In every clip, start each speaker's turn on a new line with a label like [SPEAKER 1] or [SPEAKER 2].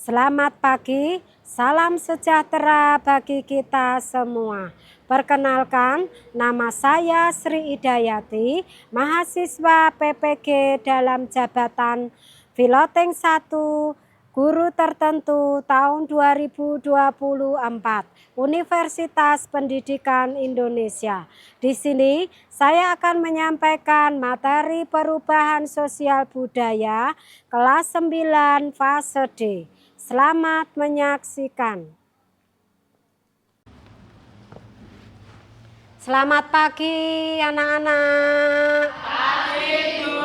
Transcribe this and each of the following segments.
[SPEAKER 1] Selamat pagi, salam sejahtera bagi kita semua. Perkenalkan, nama saya Sri Idayati, mahasiswa PPG dalam jabatan Filoteng 1, guru tertentu tahun 2024, Universitas Pendidikan Indonesia. Di sini saya akan menyampaikan materi perubahan sosial budaya kelas 9 fase D. Selamat menyaksikan. Selamat pagi anak-anak.
[SPEAKER 2] Pagi, Bu.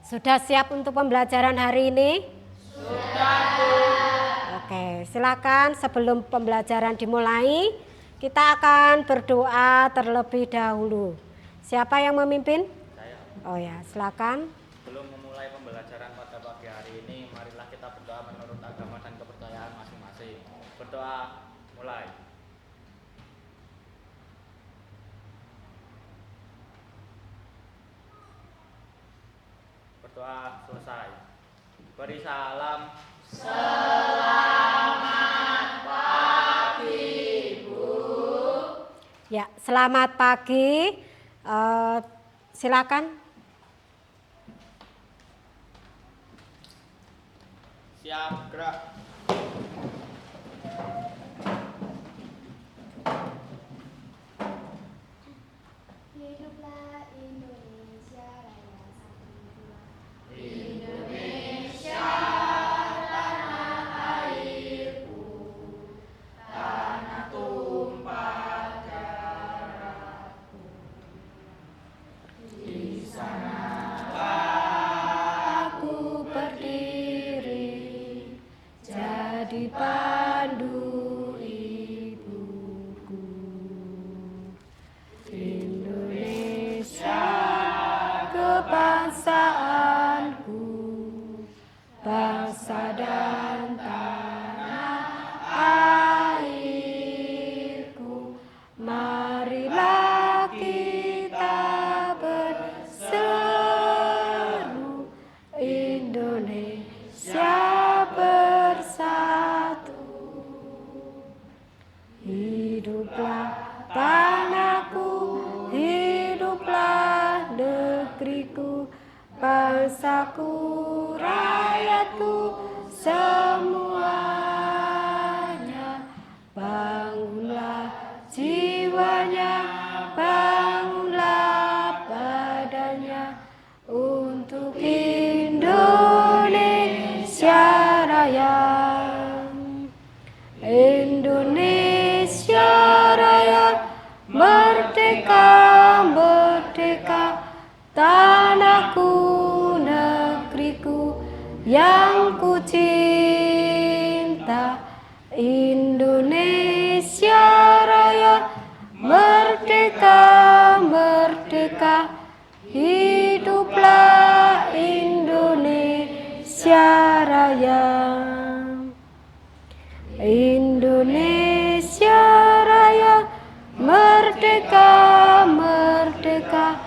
[SPEAKER 1] Sudah siap untuk pembelajaran hari ini?
[SPEAKER 2] Sudah, Bu.
[SPEAKER 1] Oke, silakan sebelum pembelajaran dimulai, kita akan berdoa terlebih dahulu. Siapa yang memimpin?
[SPEAKER 2] Saya.
[SPEAKER 1] Oh ya, silakan.
[SPEAKER 2] Sebelum memulai pembelajaran pada pagi hari ini, marilah kita berdoa menurut agama dan kepercayaan masing-masing. Berdoa, mulai. Berdoa selesai. Beri salam. Selamat pagi, Bu.
[SPEAKER 1] Ya, selamat pagi. Silakan.
[SPEAKER 2] Siap, gerak.
[SPEAKER 3] Hiduplah Indonesia Raya 1, 2.
[SPEAKER 2] Indonesia, tanah airku, tanah tumpah darahku. Di sanalah aku berdiri, jadi pandu ibuku. Indonesia, kebangsaanku, bangsa dan tanah airku. Marilah kita berseru, Indonesia bersatu. Hiduplah tanahku, hiduplah negeriku, bangsaku, rakyatku, semuanya. Bangunlah jiwanya, bangunlah badannya, untuk Indonesia Raya. Indonesia Raya, merdeka, merdeka, tanahku, negeriku yang ku cinta. Indonesia Raya, merdeka, merdeka, hiduplah Indonesia Raya. Indonesia Raya, merdeka, merdeka,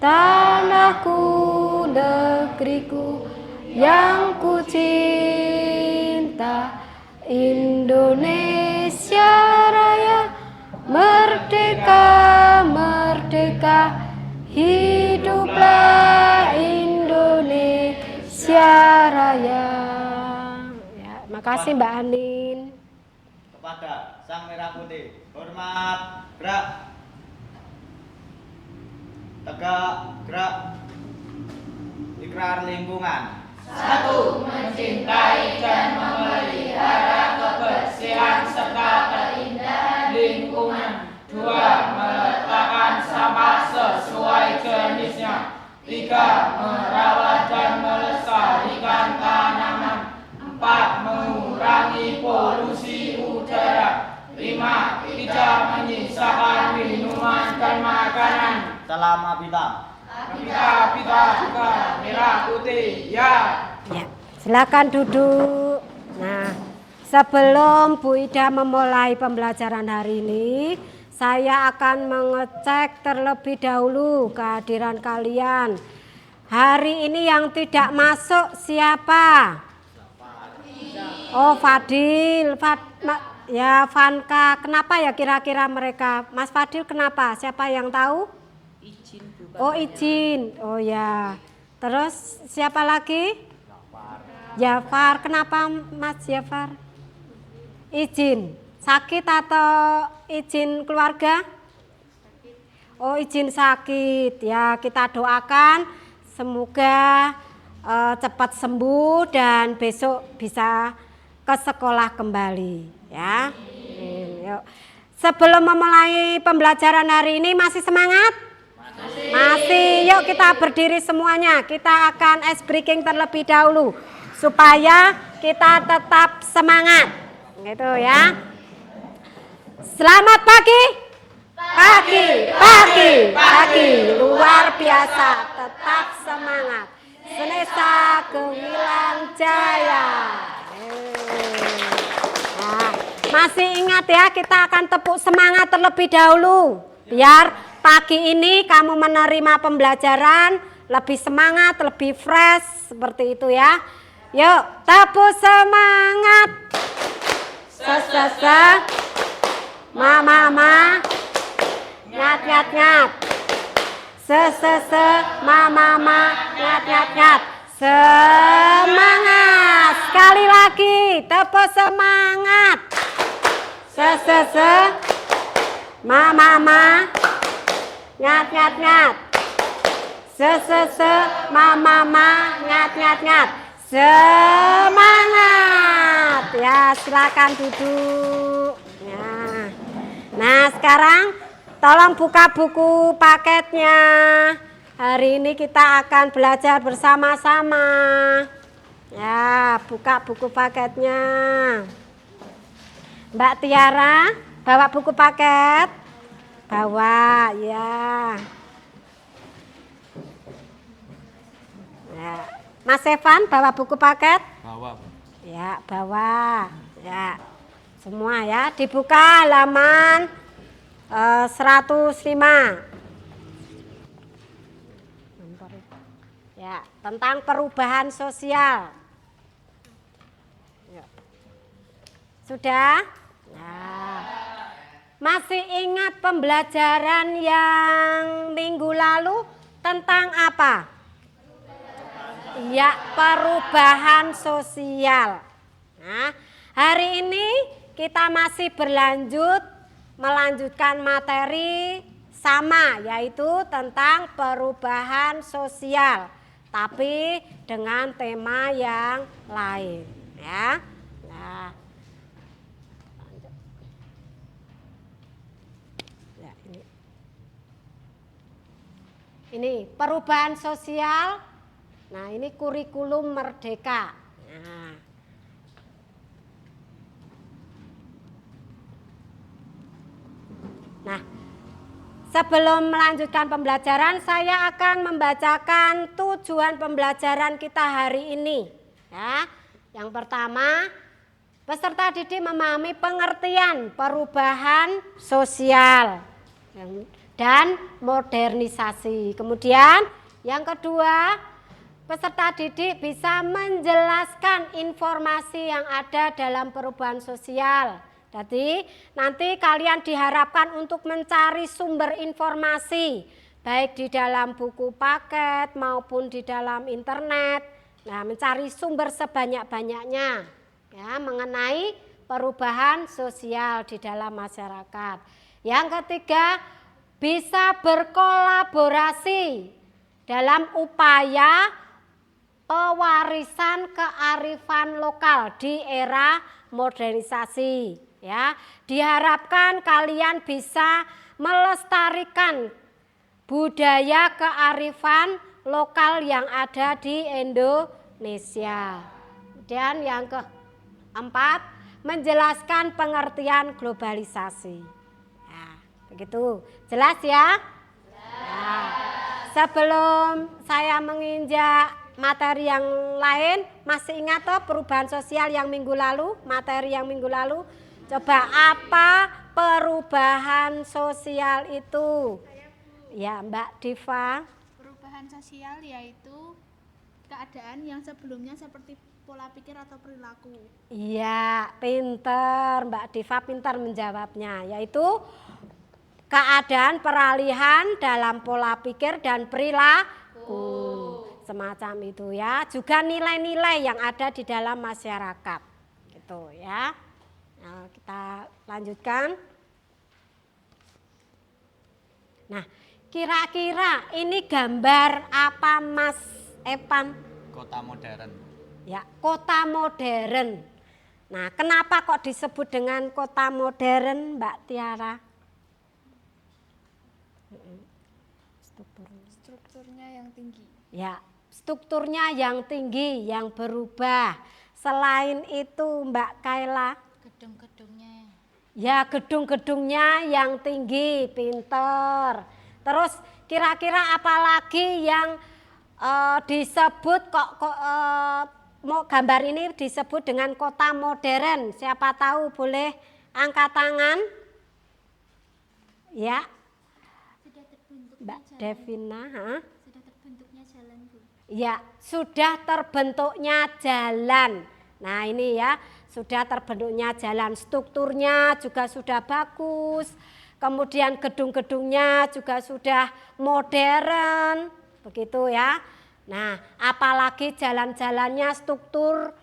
[SPEAKER 2] tanahku, negeriku yang ku cinta. Indonesia Raya, merdeka, merdeka, hiduplah Indonesia Raya. Ya, makasih Mbak Anin. Kepada Sang Merah Putih, hormat, gerak. Tegak, gerak. Ikrar lingkungan.
[SPEAKER 4] 1. Mencintai dan memelihara kebersihan serta keindahan lingkungan. 2. Meletakkan sampah sesuai jenisnya. 3. Merawat dan melestarikan tanaman. 4. Mengurangi polusi udara. 5. Tidak menyisakan minuman dan makanan.
[SPEAKER 2] Salam Abita.
[SPEAKER 4] Abita, merah putih, ya.
[SPEAKER 1] Ya, silakan duduk. Nah, sebelum Bu Ida memulai pembelajaran hari ini, saya akan mengecek terlebih dahulu kehadiran kalian. Hari ini yang tidak masuk siapa? Oh, Fadil, ya Vanka. Kenapa ya kira-kira mereka? Mas Fadil kenapa? Siapa yang tahu?
[SPEAKER 4] Izin Bu.
[SPEAKER 1] Oh, izin. Oh ya. Terus siapa lagi? Jafar. Kenapa Mas Jafar? Izin. Sakit atau izin keluarga? Oh, izin sakit. Ya, kita doakan semoga cepat sembuh dan besok bisa ke sekolah kembali ya. Yuk. Sebelum memulai pembelajaran hari ini masih semangat? Masih. Yuk kita berdiri semuanya. Kita akan ice breaking terlebih dahulu supaya kita tetap semangat. Gitu ya. Selamat pagi. Pagi. Luar biasa. Tetap semangat. Senesa Gemilang Jaya. Nah, masih ingat ya, kita akan tepuk semangat terlebih dahulu. Biar pagi ini kamu menerima pembelajaran lebih semangat, lebih fresh seperti itu ya. Yuk, tepuk semangat. Ma. Nyat. Ma. Nyat. Semangat. Sekali lagi, tepuk semangat. Ma. Nyat. Ma. Nyat. Semangat. Ya, silakan duduk. Ya. Nah, sekarang tolong buka buku paketnya. Hari ini kita akan belajar bersama-sama. Ya, buka buku paketnya. Mbak Tiara, bawa buku paket. Bawa, ya. Ya. Mas Evan, bawa buku paket.
[SPEAKER 2] Bawa.
[SPEAKER 1] Ya, bawa. Ya. Semua ya, dibuka halaman 105. Ya, tentang perubahan sosial. Ya. Sudah? Nah. Masih ingat pembelajaran yang minggu lalu tentang apa? Ya, perubahan sosial. Nah, hari ini kita masih melanjutkan materi sama, yaitu tentang perubahan sosial, tapi dengan tema yang lain ya. Nah, ya ini perubahan sosial. Nah, ini kurikulum merdeka. Nah, sebelum melanjutkan pembelajaran, saya akan membacakan tujuan pembelajaran kita hari ini. Ya, yang pertama, peserta didik memahami pengertian perubahan sosial dan modernisasi. Kemudian, yang kedua, peserta didik bisa menjelaskan informasi yang ada dalam perubahan sosial. Jadi nanti kalian diharapkan untuk mencari sumber informasi baik di dalam buku paket maupun di dalam internet. Nah, mencari sumber sebanyak-banyaknya ya mengenai perubahan sosial di dalam masyarakat. Yang ketiga, bisa berkolaborasi dalam upaya pewarisan kearifan lokal di era modernisasi. Ya, diharapkan kalian bisa melestarikan budaya kearifan lokal yang ada di Indonesia. Dan yang keempat, menjelaskan pengertian globalisasi. Ya, begitu. Jelas ya? Ya. Sebelum saya menginjak materi yang lain, masih ingat toh perubahan sosial yang minggu lalu, materi yang minggu lalu? Coba apa perubahan sosial itu? Ya, Mbak Diva.
[SPEAKER 3] Perubahan
[SPEAKER 5] perubahan sosial yaitu keadaan yang sebelumnya seperti pola pikir atau perilaku.
[SPEAKER 1] Iya, pinter. Mbak Diva pinter menjawabnya. Yaitu keadaan peralihan dalam pola pikir dan perilaku. Semacam itu ya. Juga nilai-nilai yang ada di dalam masyarakat. Gitu ya. Nah, kita lanjutkan. Nah, kira-kira ini gambar apa Mas Evan?
[SPEAKER 2] Kota modern.
[SPEAKER 1] Ya, kota modern. Nah, kenapa kok disebut dengan kota modern, Mbak Tiara?
[SPEAKER 3] Strukturnya yang tinggi.
[SPEAKER 1] Ya, strukturnya yang tinggi, yang berubah. Selain itu, Mbak Kaila?
[SPEAKER 3] Gedung-gedungnya.
[SPEAKER 1] Ya, gedung-gedungnya yang tinggi, pinter. Terus kira-kira apa lagi yang disebut mau gambar ini disebut dengan kota modern? Siapa tahu boleh angkat tangan? Ya,
[SPEAKER 3] Sudah terbentuknya
[SPEAKER 1] Mbak
[SPEAKER 3] jalan.
[SPEAKER 1] Devina.
[SPEAKER 3] Sudah terbentuknya jalan, Bu.
[SPEAKER 1] Ya, sudah terbentuknya jalan. Nah ini ya, sudah terbentuknya jalan, strukturnya juga sudah bagus. Kemudian gedung-gedungnya juga sudah modern, begitu ya. Nah, apalagi jalan-jalannya, struktur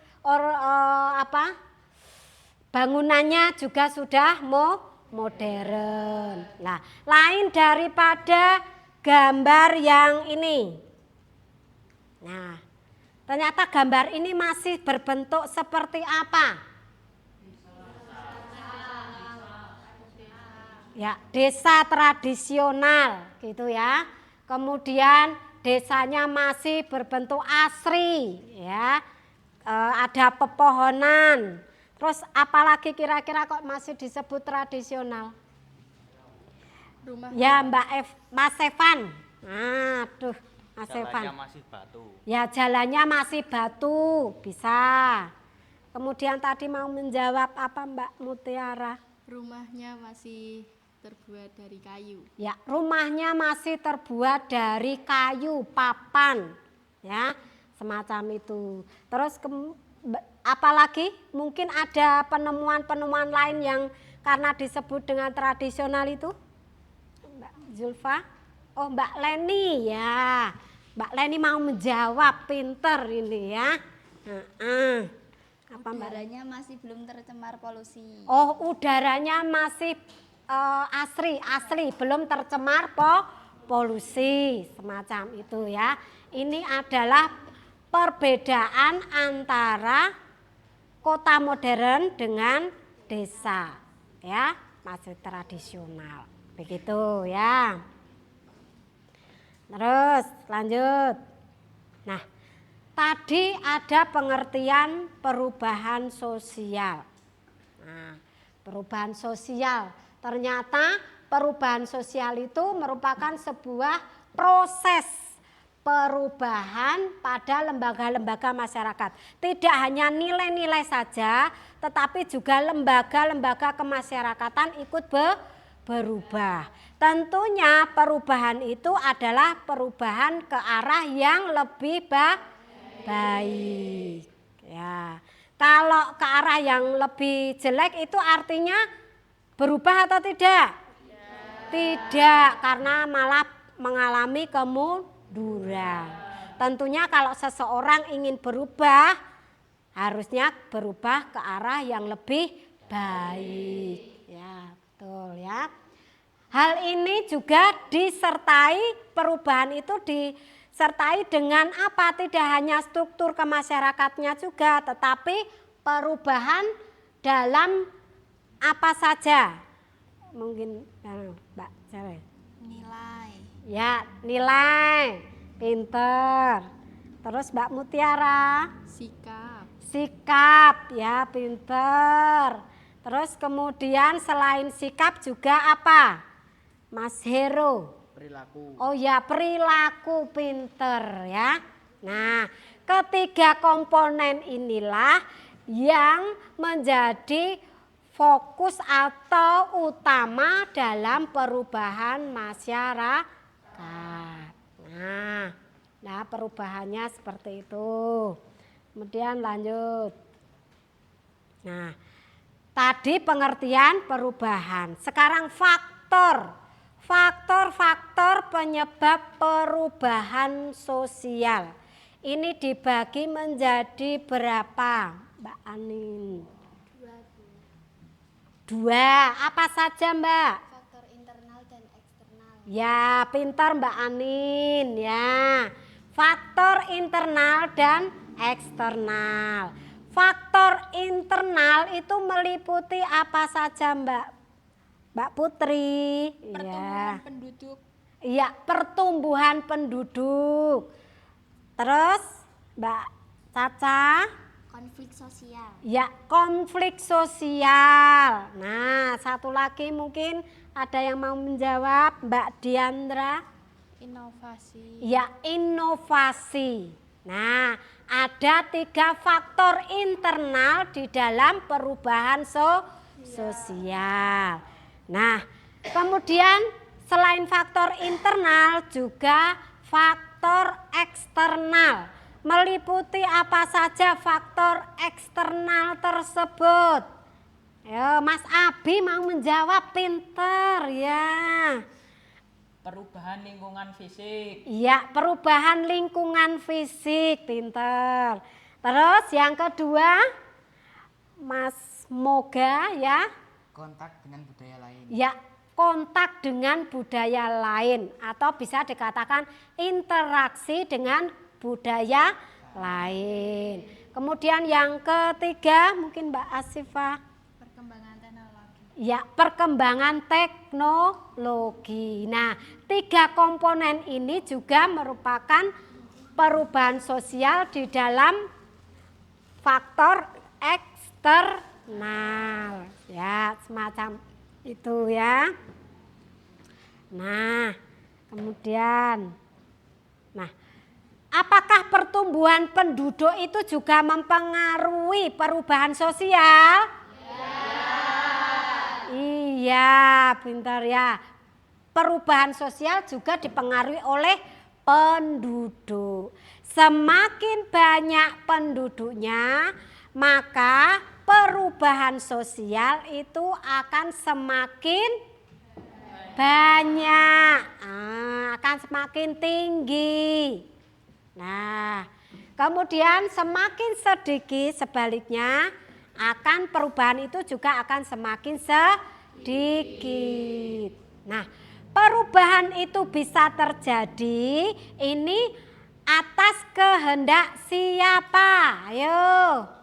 [SPEAKER 1] bangunannya juga sudah modern. Nah, lain daripada gambar yang ini. Nah, ternyata gambar ini masih berbentuk seperti apa? Ya, desa tradisional gitu ya. Kemudian desanya masih berbentuk asri ya. Ada pepohonan. Terus apalagi kira-kira kok masih disebut tradisional?
[SPEAKER 5] Rumah.
[SPEAKER 1] Ya, Mas Evan. Aduh, Mas Evan.
[SPEAKER 2] Jalannya masih batu.
[SPEAKER 1] Ya, jalannya masih batu, bisa. Kemudian tadi mau menjawab apa Mbak Mutiara?
[SPEAKER 5] Rumahnya masih terbuat dari kayu.
[SPEAKER 1] Ya, rumahnya masih terbuat dari kayu, papan. Ya, semacam itu. Terus apalagi mungkin ada penemuan-penemuan lain yang karena disebut dengan tradisional itu? Mbak Zulfa? Oh, Mbak Leni ya. Mbak Leni mau menjawab, pinter ini ya. Apa Mbak?
[SPEAKER 3] Udaranya masih belum tercemar polusi.
[SPEAKER 1] Oh, udaranya masih asli, belum tercemar polusi, semacam itu ya. Ini adalah perbedaan antara kota modern dengan desa, ya, masih tradisional, begitu ya. Terus lanjut. Nah, tadi ada pengertian perubahan sosial. Nah, perubahan sosial. Ternyata perubahan sosial itu merupakan sebuah proses perubahan pada lembaga-lembaga masyarakat. Tidak hanya nilai-nilai saja, tetapi juga lembaga-lembaga kemasyarakatan ikut berubah. Tentunya perubahan itu adalah perubahan ke arah yang lebih baik. Ya. Kalau ke arah yang lebih jelek itu artinya berubah atau tidak? Tidak, karena malah mengalami kemunduran. Tentunya kalau seseorang ingin berubah, harusnya berubah ke arah yang lebih baik. Ya, betul ya. Hal ini juga disertai, perubahan itu disertai dengan apa? Tidak hanya struktur kemasyarakatnya juga, tetapi perubahan dalam apa saja? Mungkin Mbak Cere.
[SPEAKER 3] Nilai.
[SPEAKER 1] Ya, nilai. Pinter. Terus Mbak Mutiara.
[SPEAKER 5] Sikap.
[SPEAKER 1] Sikap, ya, pinter. Terus kemudian selain sikap juga apa? Mas Hero.
[SPEAKER 2] Perilaku.
[SPEAKER 1] Oh ya, perilaku, pinter ya. Nah, ketiga komponen inilah yang menjadi fokus atau utama dalam perubahan masyarakat. Nah, Nah, perubahannya seperti itu. Kemudian lanjut. Nah, tadi pengertian perubahan. Sekarang faktor. Faktor-faktor penyebab perubahan sosial. Ini dibagi menjadi berapa, Mbak Anin? Dua. Apa saja, Mbak?
[SPEAKER 3] Faktor internal dan eksternal.
[SPEAKER 1] Ya, pintar Mbak Anin ya. Faktor internal dan eksternal. Faktor internal itu meliputi apa saja, Mbak Putri?
[SPEAKER 5] Pertumbuhan penduduk.
[SPEAKER 1] Iya, pertumbuhan penduduk. Terus Mbak Caca?
[SPEAKER 3] Konflik sosial.
[SPEAKER 1] Ya, konflik sosial. Nah, satu lagi mungkin ada yang mau menjawab, Mbak Diandra?
[SPEAKER 5] Inovasi.
[SPEAKER 1] Ya, inovasi. Nah, ada 3 faktor internal di dalam perubahan sosial. Nah, kemudian selain faktor internal juga faktor eksternal. Meliputi apa saja faktor eksternal tersebut? Ya, Mas Abi mau menjawab, pinter ya.
[SPEAKER 4] Perubahan lingkungan fisik.
[SPEAKER 1] Iya, perubahan lingkungan fisik, pinter. Terus yang kedua, Mas Moga ya.
[SPEAKER 4] Kontak dengan budaya lain.
[SPEAKER 1] Ya, kontak dengan budaya lain atau bisa dikatakan interaksi dengan budaya lain. Kemudian yang ketiga mungkin Mbak Asifah.
[SPEAKER 5] Perkembangan teknologi.
[SPEAKER 1] Ya, perkembangan teknologi. Nah, 3 komponen ini juga merupakan perubahan sosial di dalam faktor eksternal. Ya, semacam itu ya. Nah, kemudian apakah pertumbuhan penduduk itu juga mempengaruhi perubahan sosial? Iya, pintar ya. Perubahan sosial juga dipengaruhi oleh penduduk. Semakin banyak penduduknya, maka perubahan sosial itu akan semakin banyak, akan semakin tinggi. Nah, kemudian semakin sedikit sebaliknya, akan perubahan itu juga akan semakin sedikit. Nah, perubahan itu bisa terjadi ini atas kehendak siapa? Ayo.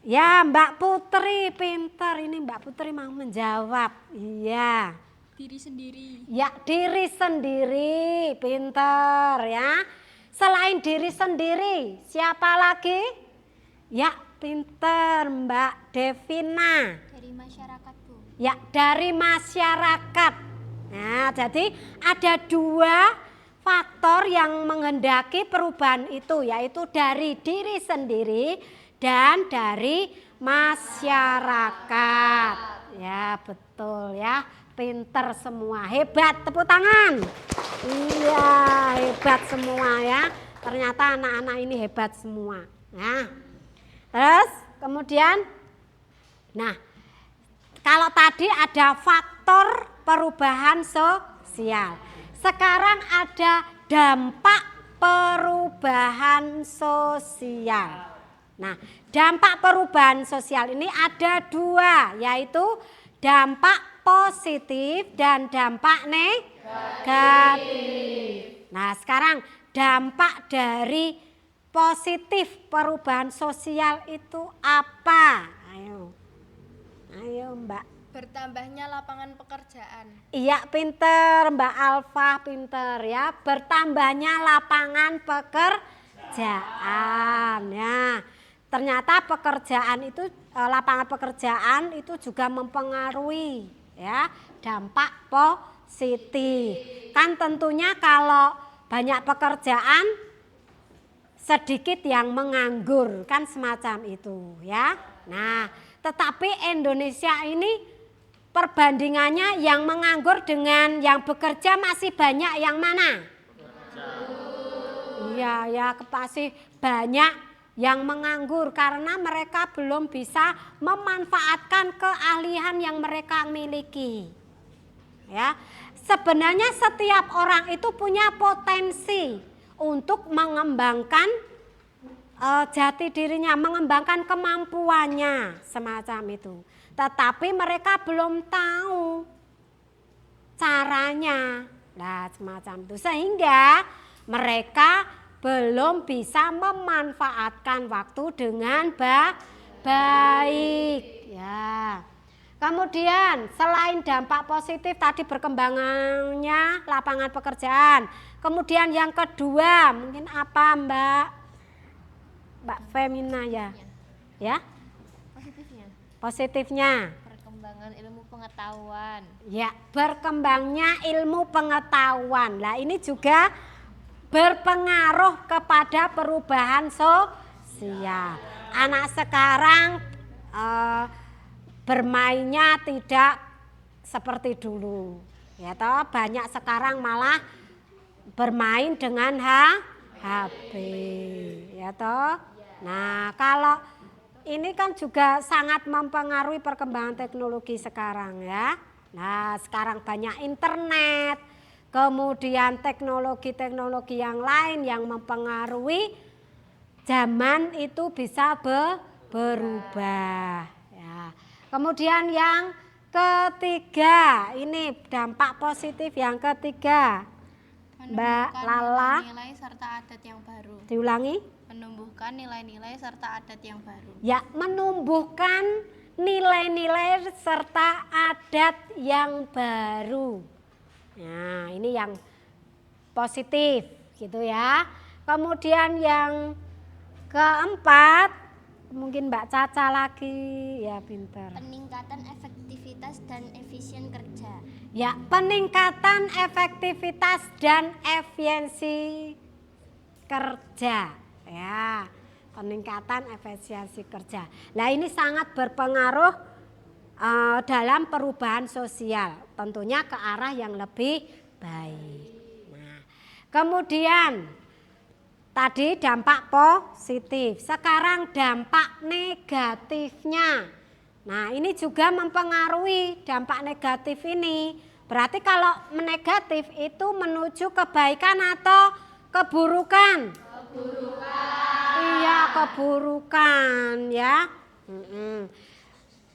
[SPEAKER 1] Ya, Mbak Putri pintar. Ini Mbak Putri mau menjawab. Iya.
[SPEAKER 5] Diri sendiri.
[SPEAKER 1] Ya, diri sendiri, pintar ya. Selain diri sendiri, siapa lagi? Ya, pintar Mbak Devina.
[SPEAKER 3] Dari masyarakat, Bu.
[SPEAKER 1] Ya, dari masyarakat. Nah, jadi ada 2 faktor yang menghendaki perubahan itu, yaitu dari diri sendiri dan dari masyarakat. Ya, betul ya. Pinter semua, hebat, tepuk tangan. Iya, hebat semua ya. Ternyata anak-anak ini hebat semua. Nah, terus kemudian, nah, kalau tadi ada faktor perubahan sosial, sekarang ada dampak perubahan sosial. Nah, dampak perubahan sosial ini ada 2, yaitu dampak positif dan dampak negatif. Nah, sekarang dampak dari positif perubahan sosial itu apa? Ayo Mbak.
[SPEAKER 5] Bertambahnya lapangan pekerjaan.
[SPEAKER 1] Iya, pinter Mbak Alfa, pinter ya. Bertambahnya lapangan pekerjaan ya. Ternyata pekerjaan itu, lapangan pekerjaan itu juga mempengaruhi ya, dampak positif. Kan tentunya kalau banyak pekerjaan, sedikit yang menganggur, kan semacam itu ya. Nah, tetapi Indonesia ini perbandingannya yang menganggur dengan yang bekerja masih banyak yang mana? Iya, ya pasti banyak yang menganggur karena mereka belum bisa memanfaatkan keahlian yang mereka miliki. Ya, sebenarnya setiap orang itu punya potensi untuk mengembangkan jati dirinya, mengembangkan kemampuannya semacam itu. Tetapi mereka belum tahu caranya. Nah, semacam itu sehingga mereka belum bisa memanfaatkan waktu dengan baik. Ya. Kemudian selain dampak positif tadi berkembangannya lapangan pekerjaan. Kemudian yang kedua mungkin apa Mbak Femina ya? Ya? Positifnya.
[SPEAKER 3] Perkembangan ilmu pengetahuan.
[SPEAKER 1] Ya, berkembangnya ilmu pengetahuan. Nah, ini juga berpengaruh kepada perubahan sosial. Anak sekarang bermainnya tidak seperti dulu. Ya toh, banyak sekarang malah bermain dengan HP. Ya toh. Nah, kalau ini kan juga sangat mempengaruhi perkembangan teknologi sekarang ya. Nah, sekarang banyak internet, kemudian teknologi-teknologi yang lain yang mempengaruhi zaman itu bisa berubah. Ya. Kemudian yang ketiga, ini dampak positif yang ketiga. Mbak Lala.
[SPEAKER 3] Nilai serta adat yang baru.
[SPEAKER 1] Diulangi?
[SPEAKER 3] Menumbuhkan nilai-nilai serta adat yang baru.
[SPEAKER 1] Ya, menumbuhkan nilai-nilai serta adat yang baru. Nah, ini yang positif gitu ya. Kemudian yang keempat, mungkin Mbak Caca lagi, ya pinter.
[SPEAKER 3] Peningkatan efektivitas dan efisien kerja.
[SPEAKER 1] Ya, peningkatan efektivitas dan efisiensi kerja. Ya, peningkatan efisiensi kerja. Nah, ini sangat berpengaruh dalam perubahan sosial, tentunya ke arah yang lebih baik. Nah, kemudian tadi dampak positif, sekarang dampak negatifnya. Nah, ini juga mempengaruhi dampak negatif ini. Berarti kalau negatif itu menuju kebaikan atau keburukan? Iya, keburukan ya.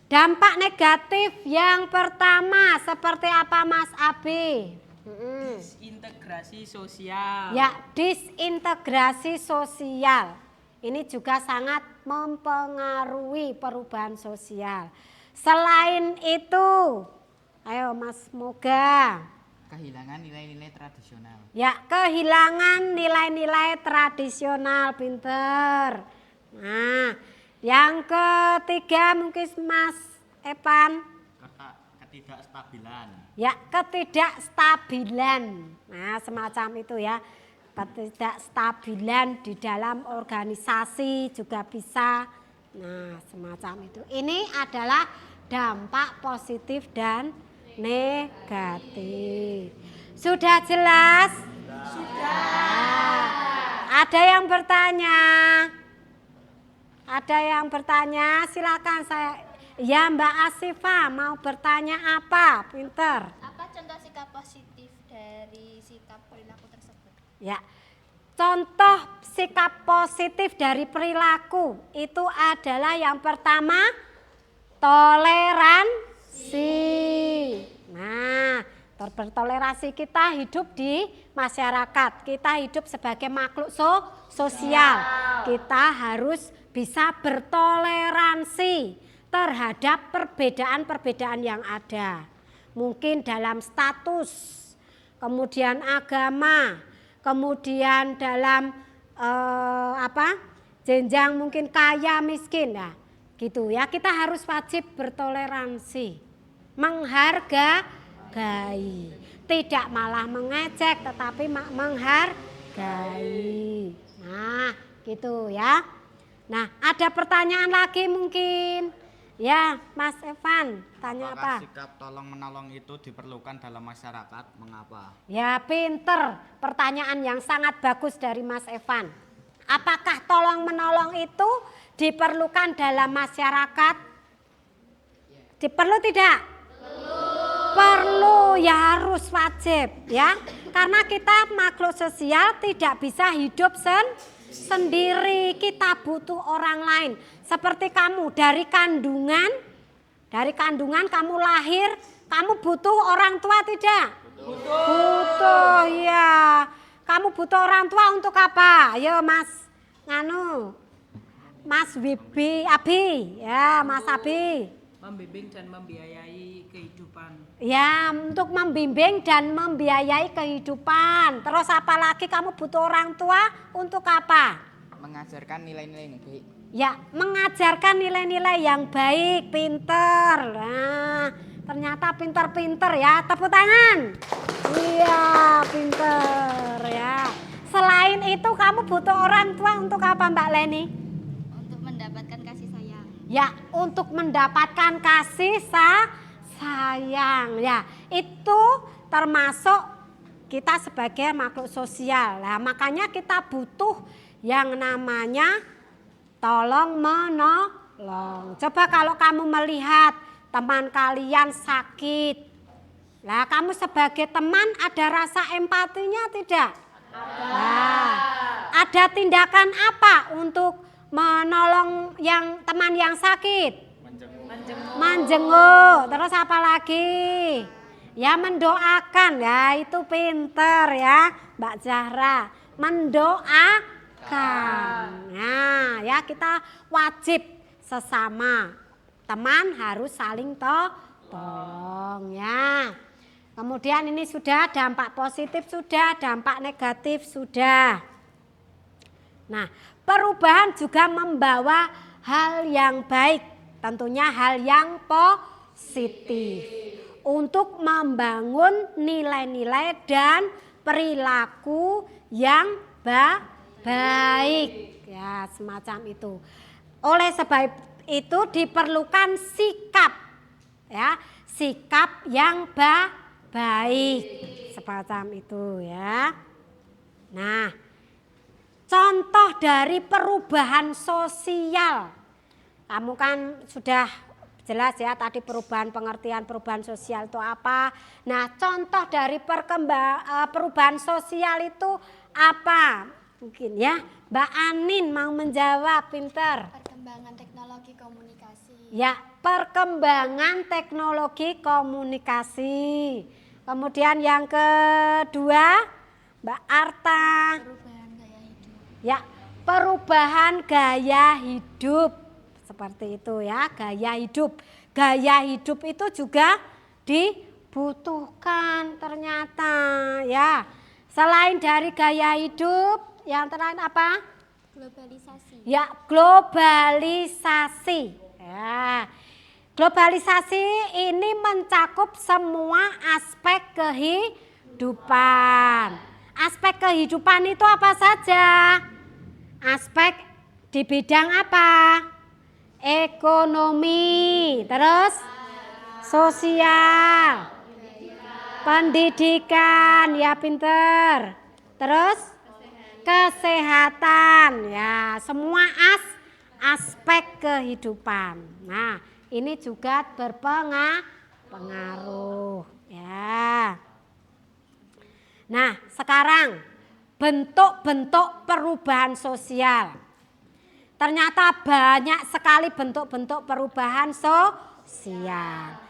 [SPEAKER 1] Dampak negatif yang pertama seperti apa Mas Abi?
[SPEAKER 4] Disintegrasi sosial.
[SPEAKER 1] Ya, disintegrasi sosial. Ini juga sangat mempengaruhi perubahan sosial. Selain itu, ayo Mas Moga.
[SPEAKER 4] Kehilangan nilai-nilai tradisional.
[SPEAKER 1] Ya, kehilangan nilai-nilai tradisional, pinter. Nah, yang ketiga mungkin Mas Epan.
[SPEAKER 2] Ketidakstabilan.
[SPEAKER 1] Ya, ketidakstabilan. Nah, semacam itu ya. Ketidakstabilan di dalam organisasi juga bisa. Nah, semacam itu. Ini adalah dampak positif dan negatif. Sudah jelas? Sudah. Ada yang bertanya? Ada yang bertanya? Silakan saya. Ya, Mbak Asifa mau bertanya apa? Pinter.
[SPEAKER 3] Apa contoh sikap positif dari sikap perilaku tersebut?
[SPEAKER 1] Ya. Contoh sikap positif dari perilaku itu adalah yang pertama toleransi. Nah, bertoleransi, kita hidup di masyarakat, kita hidup sebagai makhluk sosial. Kita harus bisa bertoleransi terhadap perbedaan-perbedaan yang ada. Mungkin dalam status, kemudian agama, kemudian dalam jenjang mungkin kaya miskin, nah gitu ya. Kita harus wajib bertoleransi, menghargai, tidak malah mengejek tetapi menghargai. Nah gitu ya. Nah, ada pertanyaan lagi mungkin. Ya, Mas Evan, tanya
[SPEAKER 2] Apakah
[SPEAKER 1] apa?
[SPEAKER 2] sikap tolong menolong itu diperlukan dalam masyarakat? Mengapa?
[SPEAKER 1] Ya, pinter. Pertanyaan yang sangat bagus dari Mas Evan. Apakah tolong menolong itu diperlukan dalam masyarakat? Diperlu tidak? Perlu, ya harus wajib ya. Karena kita makhluk sosial tidak bisa hidup sendiri, kita butuh orang lain. Seperti kamu dari kandungan kamu lahir, kamu butuh orang tua tidak? Butuh ya. Kamu butuh orang tua untuk apa? Ayo Mas Mas Abi ya, Mas Abi.
[SPEAKER 4] Membimbing dan membiayai kehidupan.
[SPEAKER 1] Ya, untuk membimbing dan membiayai kehidupan. Terus apalagi kamu butuh orang tua untuk apa?
[SPEAKER 4] Mengajarkan nilai-nilai yang baik.
[SPEAKER 1] Ya, mengajarkan nilai-nilai yang baik, pinter. Nah, ternyata pinter-pinter ya, tepuk tangan. Iya, pinter ya. Selain itu kamu butuh orang tua untuk apa Mbak Leni?
[SPEAKER 3] Untuk mendapatkan kasih sayang.
[SPEAKER 1] Ya, untuk mendapatkan kasih sayang. Ya, itu termasuk kita sebagai makhluk sosial. Nah, makanya kita butuh yang namanya tolong menolong. Coba kalau kamu melihat teman kalian sakit. Lah, kamu sebagai teman ada rasa empatinya tidak? Nah, ada tindakan apa untuk menolong teman yang sakit? Menjenguk. Terus apa lagi? Ya mendoakan ya, itu pinter ya Mbak Zahra. Mendoakan. Nah ya, kita wajib sesama teman harus saling tolong ya. Kemudian ini sudah dampak positif, sudah dampak negatif, sudah. Nah, perubahan juga membawa hal yang baik, tentunya hal yang positif untuk membangun nilai-nilai dan perilaku yang baik. Ya, semacam itu. Oleh sebab itu diperlukan sikap, ya, sikap yang baik, semacam itu ya. Nah, contoh dari perubahan sosial, kamu kan sudah jelas ya tadi pengertian perubahan sosial itu apa. Nah, contoh dari perubahan sosial itu apa? Mungkin ya, Mbak Anin mau menjawab, pinter.
[SPEAKER 3] Perkembangan teknologi komunikasi.
[SPEAKER 1] Ya, perkembangan teknologi komunikasi. Kemudian yang kedua, Mbak Arta.
[SPEAKER 3] Perubahan gaya hidup.
[SPEAKER 1] Ya, perubahan gaya hidup. Seperti itu ya, gaya hidup. Gaya hidup itu juga dibutuhkan ternyata ya. Selain dari gaya hidup, yang terakhir apa?
[SPEAKER 3] Globalisasi.
[SPEAKER 1] Ya, globalisasi. Ya. Globalisasi ini mencakup semua aspek kehidupan. Aspek kehidupan itu apa saja? Aspek di bidang apa? Ekonomi, terus sosial, pendidikan, ya pinter. Terus kesehatan, ya semua aspek kehidupan. Nah, ini juga berpengaruh ya. Nah, sekarang bentuk-bentuk perubahan sosial. Ternyata banyak sekali bentuk-bentuk perubahan sosial.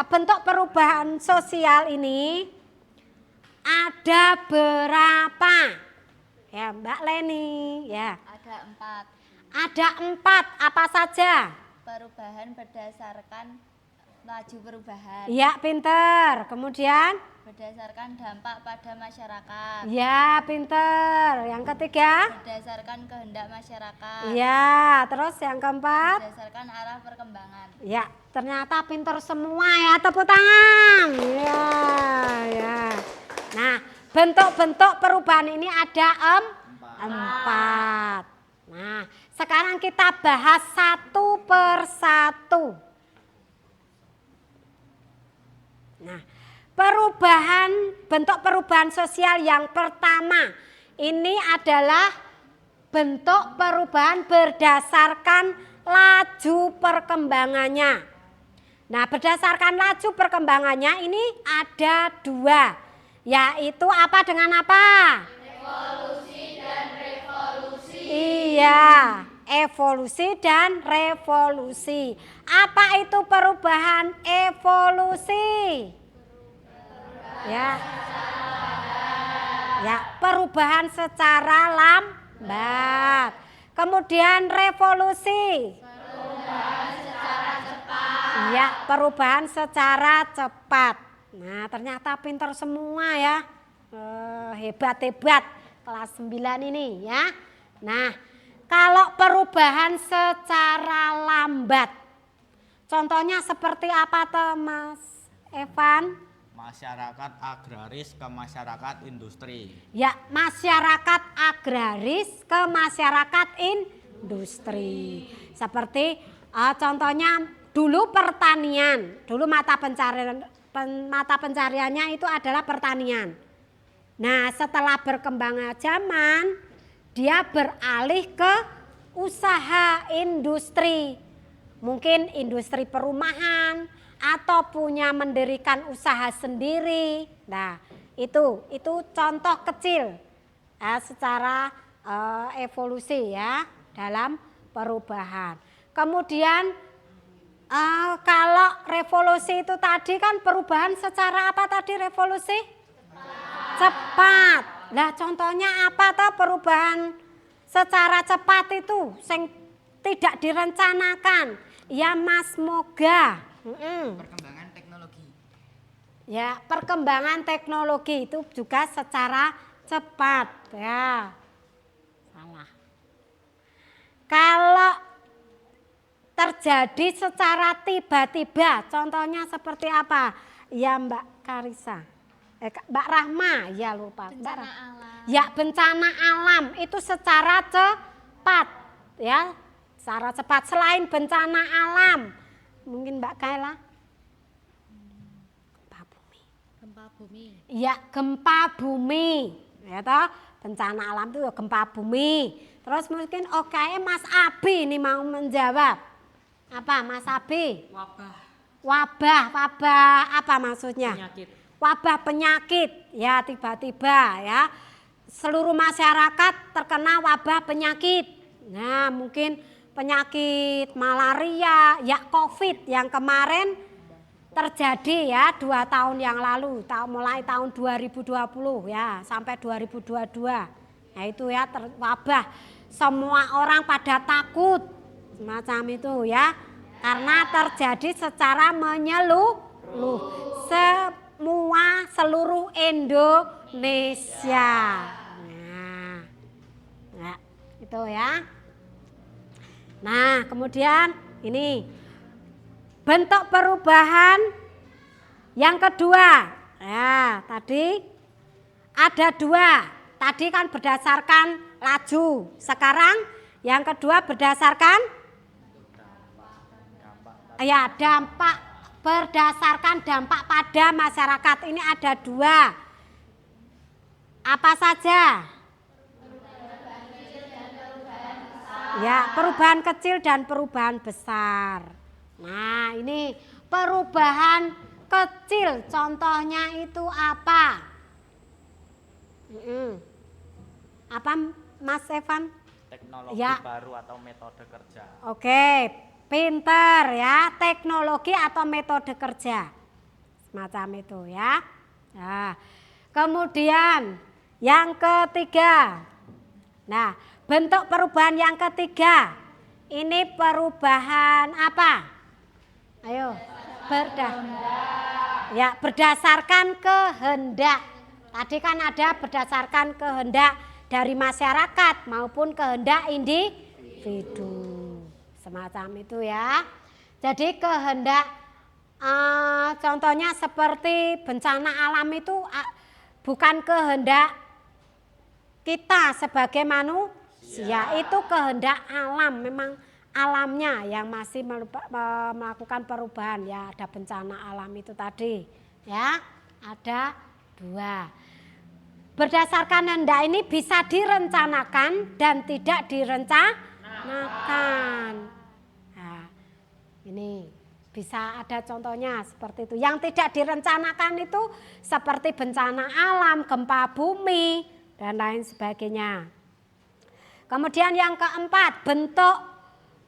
[SPEAKER 1] Bentuk perubahan sosial ini ada berapa? Ya, Mbak Leni, ya.
[SPEAKER 3] Ada 4.
[SPEAKER 1] Ada 4, apa saja?
[SPEAKER 3] Perubahan berdasarkan laju perubahan.
[SPEAKER 1] Ya, pinter. Kemudian?
[SPEAKER 3] Berdasarkan dampak pada masyarakat.
[SPEAKER 1] Ya, pinter. Yang ketiga?
[SPEAKER 3] Berdasarkan kehendak masyarakat.
[SPEAKER 1] Ya, terus yang keempat?
[SPEAKER 3] Berdasarkan arah perkembangan.
[SPEAKER 1] Ya, ternyata pinter semua ya, tepuk tangan. Ya, ya. Nah, bentuk-bentuk perubahan ini ada 4. Nah, Sekarang kita bahas satu persatu. Nah, bentuk perubahan sosial yang pertama ini adalah bentuk perubahan berdasarkan laju perkembangannya. Nah, berdasarkan laju perkembangannya ini ada 2, yaitu apa dengan apa? Evolusi dan revolusi. Iya, evolusi dan revolusi. Apa itu perubahan evolusi? Ya, perubahan secara lambat. Kemudian revolusi. Perubahan secara cepat. Ya, perubahan secara cepat. Nah, ternyata pintar semua ya. Hebat-hebat kelas 9 ini ya. Nah, kalau perubahan secara lambat, contohnya seperti apa tuh Mas Evan?
[SPEAKER 2] Masyarakat agraris ke masyarakat industri.
[SPEAKER 1] Ya, masyarakat agraris ke masyarakat industri. Seperti contohnya dulu pertanian, dulu mata pencariannya itu adalah pertanian. Nah, setelah berkembangnya zaman, dia beralih ke usaha industri. Mungkin industri perumahan atau punya mendirikan usaha sendiri. Nah, itu contoh kecil secara evolusi ya dalam perubahan. Kemudian kalau revolusi itu tadi kan perubahan secara apa tadi revolusi? Cepat. Nah, contohnya apa tuh perubahan secara cepat itu yang tidak direncanakan? Ya Mas Moga.
[SPEAKER 4] Perkembangan teknologi.
[SPEAKER 1] Ya, perkembangan teknologi itu juga secara cepat ya. Salah. Kalau terjadi secara tiba-tiba, contohnya seperti apa? Ya Mbak Karisa. Mbak Rahma, ya lupa.
[SPEAKER 3] Bencana alam.
[SPEAKER 1] Ya, bencana alam itu secara cepat ya. Secara cepat selain bencana alam. Mungkin Mbak Kaila? Gempa bumi.
[SPEAKER 3] Gempa bumi.
[SPEAKER 1] Ya, gempa bumi. Ya toh, bencana alam itu gempa bumi. Terus mungkin Mas Abi ini mau menjawab. Apa Mas Abi? Wabah apa maksudnya?
[SPEAKER 4] Penyakit.
[SPEAKER 1] Wabah penyakit. Ya, tiba-tiba ya. Seluruh masyarakat terkena wabah penyakit. Nah, mungkin penyakit malaria, ya COVID yang kemarin terjadi ya 2 tahun yang lalu, mulai tahun 2020 ya sampai 2022. Nah itu ya wabah, semua orang pada takut semacam itu ya, karena terjadi secara menyeluruh seluruh Indonesia. Nah itu ya. Nah, kemudian ini bentuk perubahan yang kedua. Ya, tadi ada 2. Tadi kan berdasarkan laju. Sekarang yang kedua berdasarkan dampak berdasarkan dampak pada masyarakat. Ini ada 2. Apa saja? Ya, perubahan kecil dan perubahan besar. Nah, ini perubahan kecil, contohnya itu apa? Apa Mas Evan?
[SPEAKER 2] Teknologi
[SPEAKER 1] Ya.
[SPEAKER 2] baru atau metode kerja.
[SPEAKER 1] Oke, pinter ya, teknologi atau metode kerja. Semacam itu ya. Nah, kemudian yang ketiga. Nah, bentuk perubahan yang ketiga, ini perubahan apa? Ayo, berdasarkan kehendak. Tadi kan ada berdasarkan kehendak dari masyarakat maupun kehendak individu. Semacam itu ya. Jadi kehendak, contohnya seperti bencana alam itu bukan kehendak kita sebagai manusia. Ya, itu kehendak alam, memang alamnya yang masih melakukan perubahan. Ya, ada bencana alam itu tadi. Ya, ada 2. Berdasarkan kehendak ini bisa direncanakan dan tidak direncanakan. Nah, ini bisa ada contohnya seperti itu. Yang tidak direncanakan itu seperti bencana alam, gempa bumi, dan lain sebagainya. Kemudian yang keempat, bentuk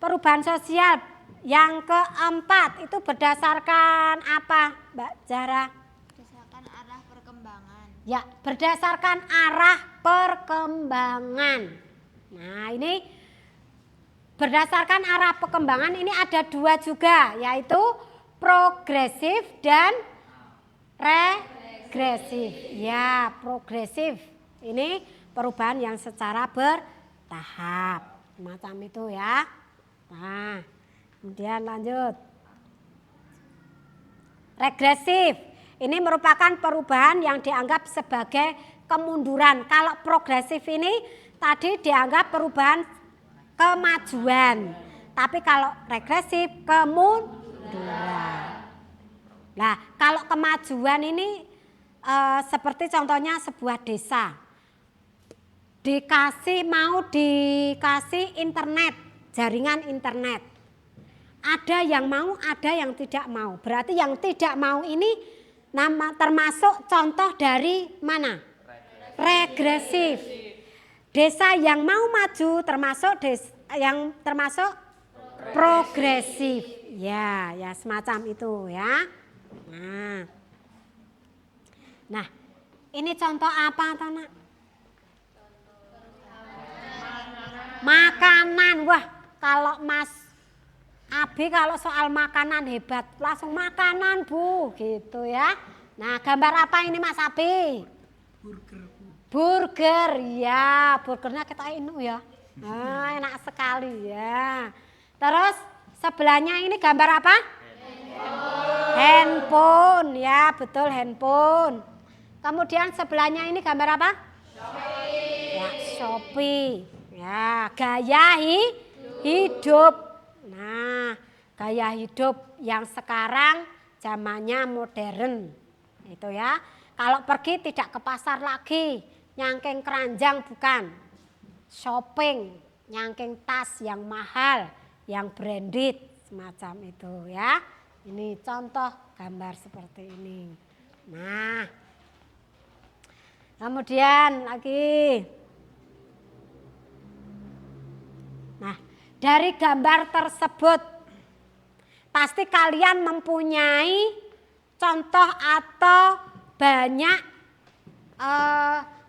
[SPEAKER 1] perubahan sosial. Yang keempat itu berdasarkan apa, Mbak Zahra?
[SPEAKER 3] Berdasarkan arah perkembangan.
[SPEAKER 1] Ya, berdasarkan arah perkembangan. Nah, ini berdasarkan arah perkembangan ini ada 2 juga, yaitu progresif dan regresif. Ya, progresif. Ini perubahan yang secara bertahap. Macam itu ya. Nah, kemudian lanjut. Regresif. Ini merupakan perubahan yang dianggap sebagai kemunduran. Kalau progresif ini tadi dianggap perubahan kemajuan. Tapi kalau regresif kemunduran. Nah, kalau kemajuan ini seperti contohnya sebuah desa. Mau dikasih internet, jaringan internet. Ada yang mau, ada yang tidak mau. Berarti yang tidak mau ini termasuk contoh dari mana? Regresif. Desa yang mau maju termasuk progresif. Ya, ya semacam itu ya. Nah, ini contoh apa, Tana? Makanan. Wah, kalau Mas Abi kalau soal makanan hebat, langsung makanan Bu, gitu ya. Nah, gambar apa ini Mas Abi? Burger, ya, burgernya kita inu ya. Nah, enak sekali ya. Terus sebelahnya ini gambar apa? Handphone, ya betul handphone. Kemudian sebelahnya ini gambar apa? Shopee. Ya, Shopee. Ya, gaya hidup. Nah, gaya hidup yang sekarang zamannya modern. Itu ya. Kalau pergi tidak ke pasar lagi, nyangking keranjang bukan. Shopping, nyangking tas yang mahal, yang branded, semacam itu ya. Ini contoh gambar seperti ini. Nah, kemudian lagi. Nah, dari gambar tersebut pasti kalian mempunyai contoh atau banyak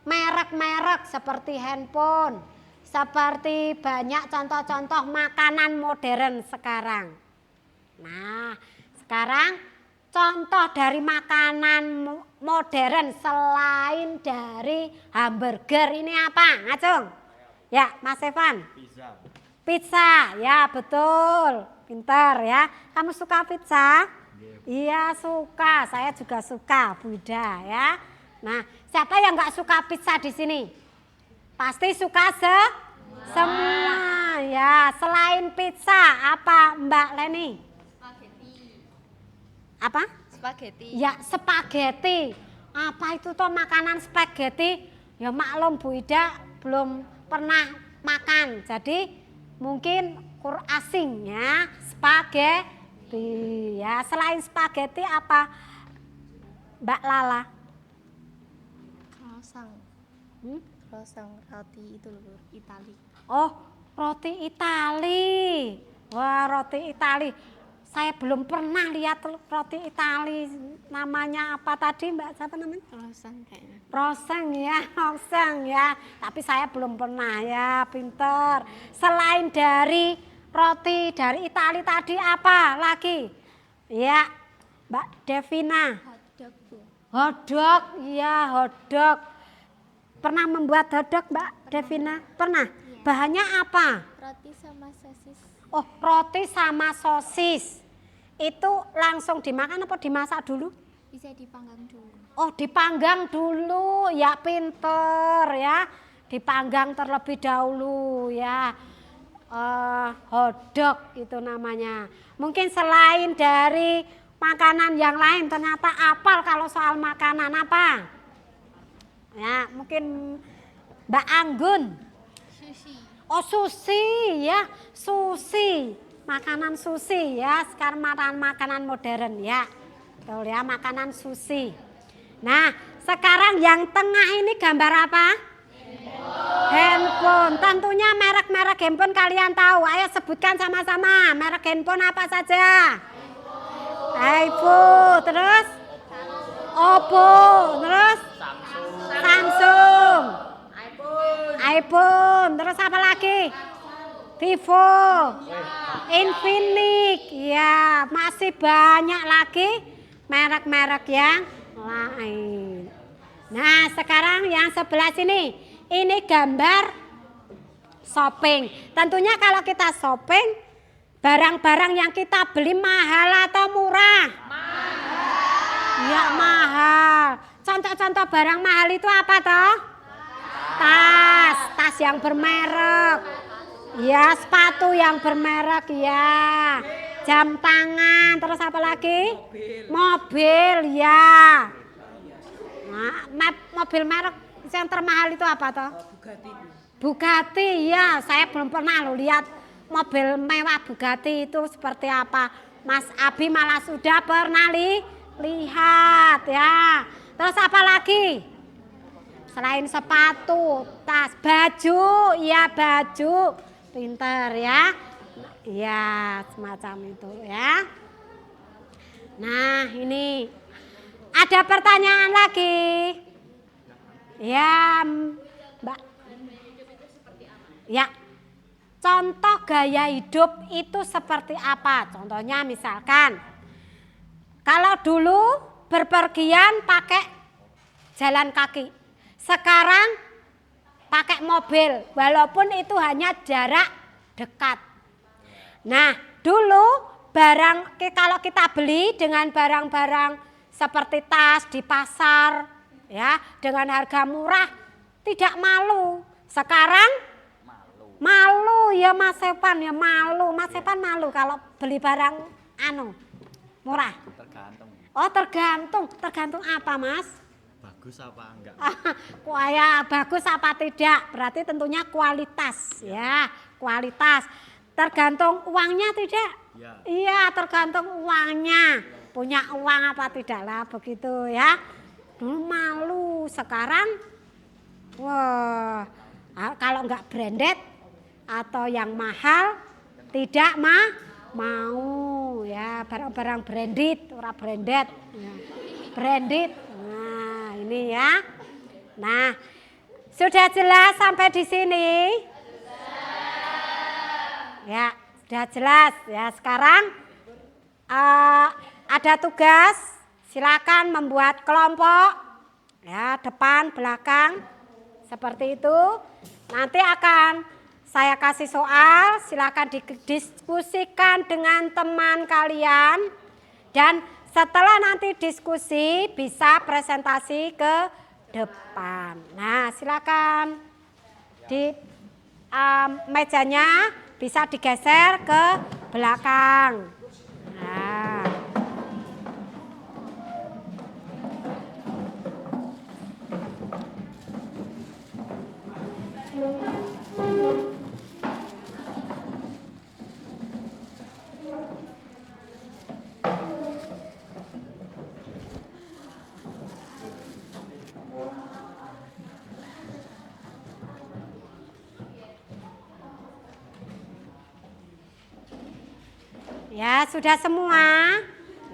[SPEAKER 1] merek-merek seperti handphone, seperti banyak contoh-contoh makanan modern sekarang. Nah, sekarang contoh dari makanan modern selain dari hamburger ini apa? Ngacung? Ya, Mas Evan. Pizza, ya betul, pintar ya. Kamu suka pizza? Iya suka, saya juga suka, Buddha ya. Nah, siapa yang nggak suka pizza di sini? Pasti suka semua ya. Selain pizza, apa Mbak Leni?
[SPEAKER 3] Spaghetti.
[SPEAKER 1] Apa?
[SPEAKER 3] Spaghetti.
[SPEAKER 1] Ya spaghetti. Apa itu toh makanan spaghetti? Ya maklum Bu Ida belum pernah makan, jadi mungkin asing ya. Spaghetti ya. Selain spaghetti apa Mbak Lala?
[SPEAKER 3] Croissant. Croissant roti itu loh, Itali.
[SPEAKER 1] Oh, roti Itali. Wah, roti Itali. Saya belum pernah lihat roti Itali. Namanya apa tadi Mbak? Siapa namanya?
[SPEAKER 3] Croissant kayaknya.
[SPEAKER 1] Croissant ya, croissant ya. Tapi saya belum pernah ya, pinter. Selain dari roti dari Itali tadi apa lagi? Ya, Mbak Devina.
[SPEAKER 3] Hotdog Bu.
[SPEAKER 1] Hotdog, iya hotdog. Pernah membuat hotdog Mbak Devina? Pernah?
[SPEAKER 3] Iya.
[SPEAKER 1] Bahannya apa?
[SPEAKER 3] Roti sama sosis.
[SPEAKER 1] Oh, roti sama sosis. Itu langsung dimakan apa dimasak dulu?
[SPEAKER 3] Bisa dipanggang dulu.
[SPEAKER 1] Oh, dipanggang dulu. Ya pinter ya. dipanggang terlebih dahulu ya. Hotdog itu namanya. Mungkin selain dari makanan yang lain ternyata apal kalau soal makanan apa? Ya, mungkin Mbak Anggun.
[SPEAKER 3] Sushi.
[SPEAKER 1] Oh, sushi ya, sushi. Makanan sushi ya, sekarang makanan modern ya. Betul ya, makanan sushi. Nah, sekarang yang tengah ini gambar apa? Handphone. Tentunya merek-merek handphone kalian tahu. Ayo sebutkan sama-sama. Merek handphone apa saja? iPhone. Terus? Oppo. Terus? Samsung. iPhone. Terus apa lagi? Vivo. Infinix. Ya, masih banyak lagi merek-merek yang lain. Nah, sekarang yang sebelah sini. Ini gambar shopping. Tentunya kalau kita shopping, barang-barang yang kita beli mahal atau murah? Mahal. Ya mahal. Contoh-contoh barang mahal itu apa toh? Tas yang bermerek. Ya, sepatu yang bermerek ya. Jam tangan, terus apa lagi? Mobil ya. Nah, mobil merek yang termahal itu apa toh? Bugatti ya, saya belum pernah lo lihat mobil mewah Bugatti itu seperti apa. Mas Abi malah sudah pernah lihat ya. Terus apa lagi? Selain sepatu, tas, baju, ya baju, pinter ya. Ya semacam itu ya. Nah ini ada pertanyaan lagi. Ya, Mbak. Ya, contoh gaya hidup itu seperti apa? Contohnya misalkan, kalau dulu berpergian pakai jalan kaki, sekarang pakai mobil, walaupun itu hanya jarak dekat. Nah, dulu kalau kita beli dengan barang-barang seperti tas di pasar, ya dengan harga murah tidak malu. Sekarang malu ya Mas Epan ya malu. Mas Epan malu kalau beli barang murah.
[SPEAKER 2] Tergantung.
[SPEAKER 1] Oh tergantung apa Mas?
[SPEAKER 2] Bagus apa enggak?
[SPEAKER 1] Ya bagus apa tidak? Berarti tentunya kualitas ya kualitas. Tergantung uangnya tidak?
[SPEAKER 2] Ya.
[SPEAKER 1] Iya tergantung uangnya. Punya uang apa tidak lah begitu ya. Dulu malu, sekarang wah kalau nggak branded atau yang mahal tidak mau ya barang-barang branded, ora branded ya. Branded. Nah, ini ya. Nah, sudah jelas sampai di sini? Ya, sudah jelas ya. Sekarang ada tugas. Silakan membuat kelompok ya depan belakang seperti itu. Nanti akan saya kasih soal, silakan didiskusikan dengan teman kalian dan setelah nanti diskusi bisa presentasi ke depan. Nah, silakan di mejanya bisa digeser ke belakang. Nah. Ya, sudah semua.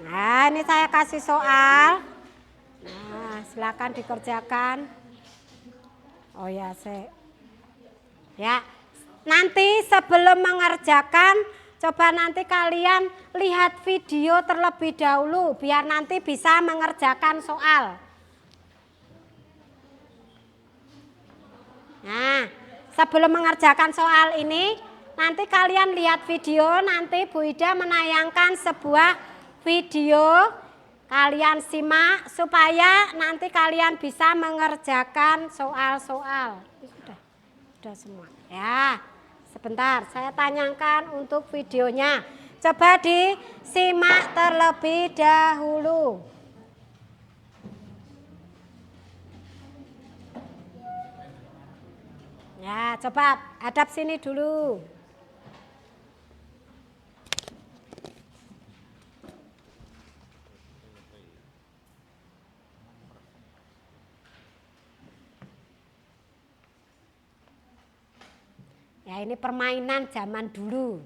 [SPEAKER 1] Nah, ini saya kasih soal. Nah, silakan dikerjakan. Oh ya, ya. Nanti sebelum mengerjakan, coba nanti kalian lihat video terlebih dahulu biar nanti bisa mengerjakan soal. Nah, sebelum mengerjakan soal ini, nanti kalian lihat video, nanti Bu Ida menayangkan sebuah video, kalian simak supaya nanti kalian bisa mengerjakan soal-soal. Sudah. sudah semua. Ya, sebentar saya tanyakan untuk videonya. Coba disimak terlebih dahulu. Ya, coba hadap sini dulu. Ya, ini permainan zaman dulu.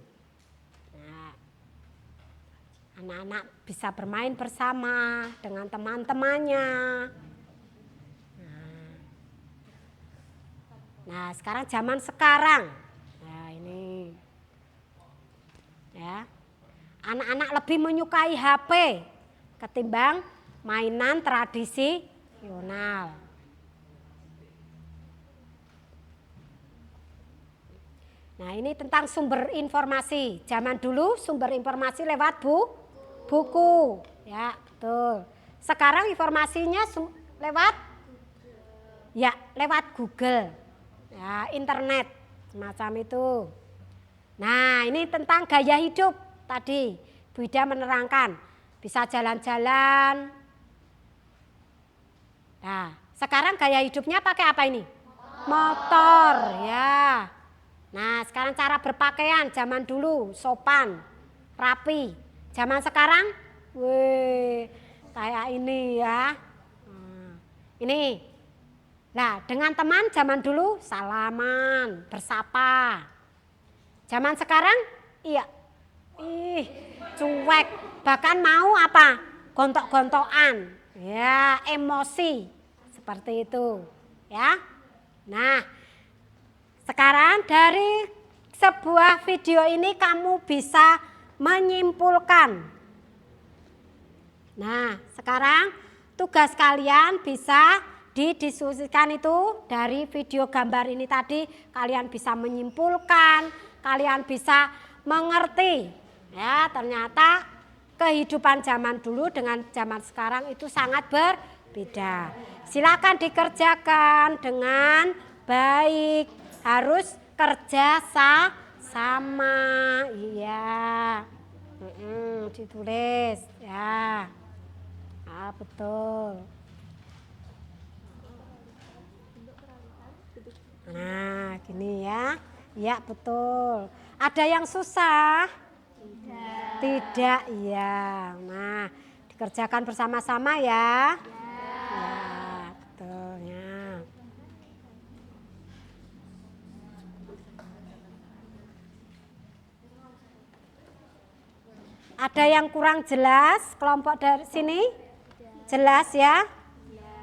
[SPEAKER 1] Nah, anak-anak bisa bermain bersama dengan teman-temannya. Nah, sekarang zaman sekarang. Nah, ini. Ya. Anak-anak lebih menyukai HP ketimbang mainan tradisional. Nah, ini tentang sumber informasi. Zaman dulu sumber informasi lewat buku. Ya, betul. Sekarang informasinya lewat Google. Ya, internet semacam itu. Nah, ini tentang gaya hidup tadi. Bu Ida menerangkan bisa jalan-jalan. Nah, sekarang gaya hidupnya pakai apa ini? Motor, ya. Nah, sekarang cara berpakaian zaman dulu sopan, rapi. Zaman sekarang, kayak ini ya. Ini. Nah, dengan teman zaman dulu salaman, bersapa. Zaman sekarang, cuek. Bahkan mau apa? Gontok-gontokan. Ya, emosi. Seperti itu. Ya. Nah, sekarang dari sebuah video ini kamu bisa menyimpulkan. Nah, sekarang tugas kalian bisa didiskusikan itu dari video gambar ini tadi. Kalian bisa menyimpulkan, kalian bisa mengerti. Ya, ternyata kehidupan zaman dulu dengan zaman sekarang itu sangat berbeda. Silakan dikerjakan dengan baik. Harus kerja sama. Iya. Ditulis ya. Ah, betul. Nah, gini ya. Ya, betul. Ada yang susah? Tidak, iya. Nah, dikerjakan bersama-sama ya. Ya, betul ya. Ada yang kurang jelas kelompok dari sini? Jelas ya?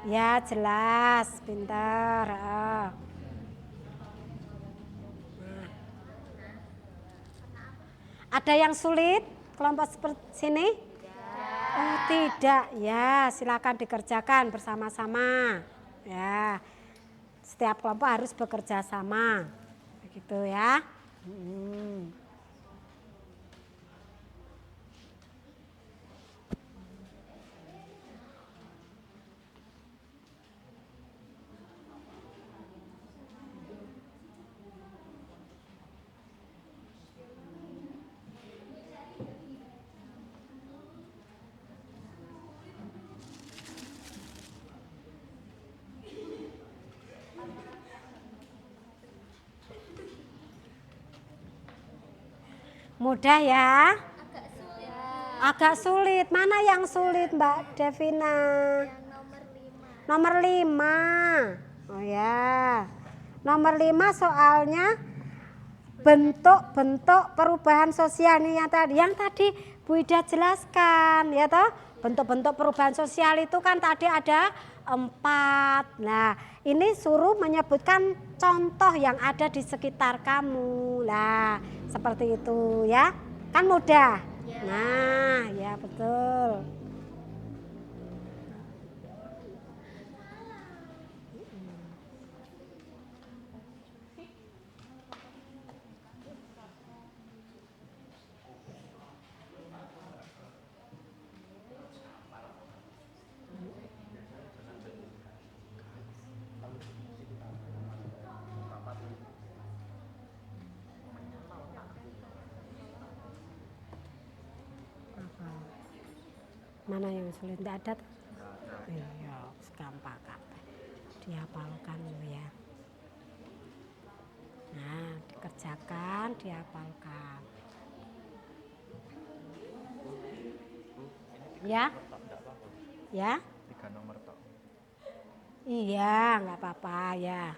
[SPEAKER 1] Ya, jelas. Pintar. Ada yang sulit kelompok seperti sini? Oh, tidak. Ya, silakan dikerjakan bersama-sama. Ya. Setiap kelompok harus bekerja sama. Begitu ya. Mudah ya? Agak sulit. Mana yang sulit, Mbak Devina? Nomor 5. Oh ya. Nomor 5 soalnya bentuk-bentuk perubahan sosial nih yang tadi Bu Ida jelaskan ya toh. Bentuk-bentuk perubahan sosial itu kan tadi ada 4. Nah, ini suruh menyebutkan contoh yang ada di sekitar kamu. Nah, seperti itu ya. Kan mudah. Nah, ya betul. Mana yang sulit? Tidak ada. Iya, gampang kabeh. Dihafalkan ya. Nah, dikerjakan, dihafalkan. Ya? Ya?
[SPEAKER 2] 3 nomor tok.
[SPEAKER 1] Iya, nggak apa-apa ya.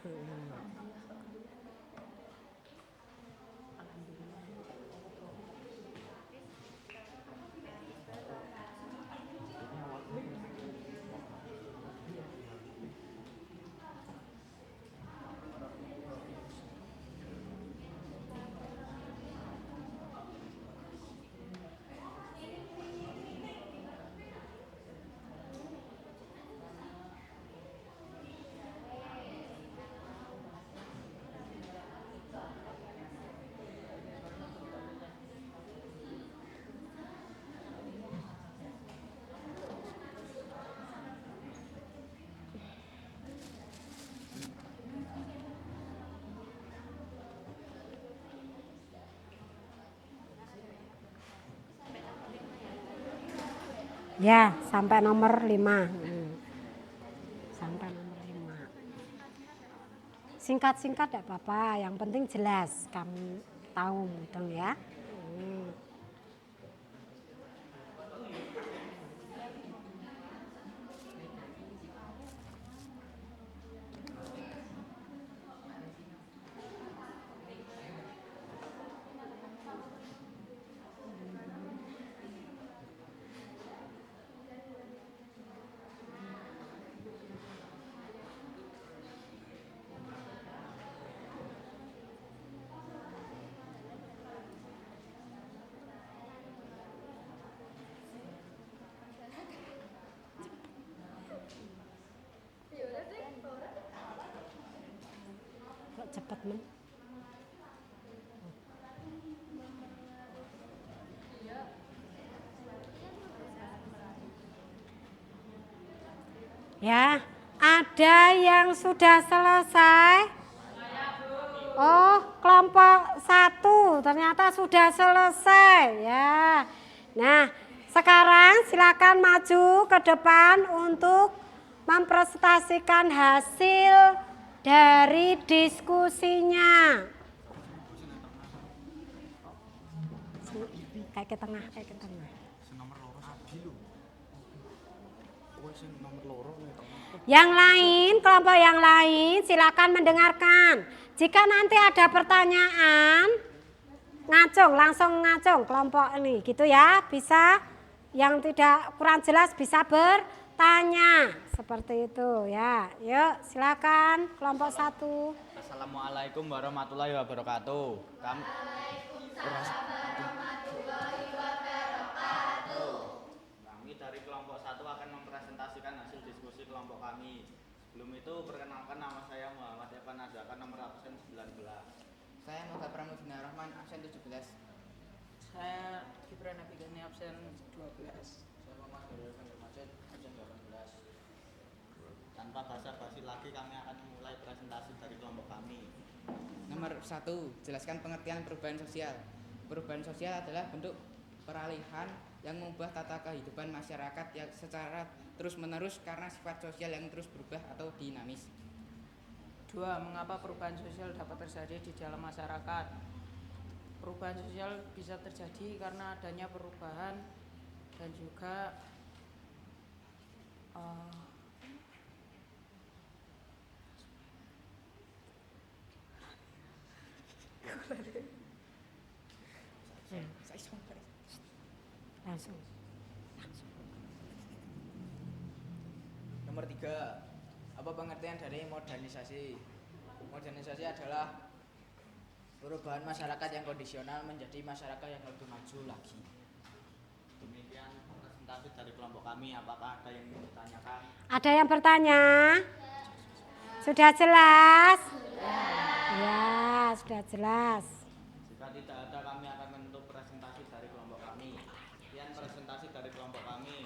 [SPEAKER 1] Ya, sampai nomor 5. Sampai nomor 5. Singkat-singkat tidak apa-apa, yang penting jelas kamu tahu mudeng ya. Kok cepet men? Ya, ada yang sudah selesai? Oh, kelompok 1 ternyata sudah selesai ya. Nah, sekarang silakan maju ke depan untuk mempresentasikan hasil dari diskusinya. Kayak ke tengah, kayak ke tengah. Yang lain, kelompok yang lain silakan mendengarkan. Jika nanti ada pertanyaan, langsung ngacung kelompok ini gitu ya. Bisa yang tidak kurang jelas bisa bertanya. Seperti itu ya. Yuk silakan kelompok 1.
[SPEAKER 2] Assalamualaikum warahmatullahi wabarakatuh. Kami dari kelompok 1 akan mempresentasikan hasil diskusi kelompok kami. Sebelum itu perkenalkan, nama saya Muhammad Evan Azakan, nomor absen 19.
[SPEAKER 4] Saya Moga Pramudina Rahman, absen 17.
[SPEAKER 6] Saya Gibran Abigani, absen 12.
[SPEAKER 2] Saya Muhammad Dewan Majid, absen 18. Tanpa basa-basi lagi, kami akan memulai presentasi dari kelompok kami.
[SPEAKER 4] Nomor 1, jelaskan pengertian perubahan sosial. Perubahan sosial adalah bentuk peralihan yang mengubah tata kehidupan masyarakat yang secara terus-menerus karena sifat sosial yang terus berubah atau dinamis.
[SPEAKER 6] 2. Mengapa perubahan sosial dapat terjadi di dalam masyarakat? Perubahan sosial bisa terjadi karena adanya perubahan dan juga
[SPEAKER 1] Langsung.
[SPEAKER 7] Nomor 3, apa pengertian dari modernisasi? Modernisasi adalah perubahan masyarakat yang kondisional menjadi masyarakat yang lebih maju lagi.
[SPEAKER 2] Demikian presentasi dari kelompok kami. Apakah ada yang ingin ditanyakan?
[SPEAKER 1] Ada yang bertanya? Sudah jelas? Ya, sudah jelas.
[SPEAKER 2] Jika tidak ada, kami akan menutup presentasi dari kelompok kami. Sekian presentasi dari kelompok kami.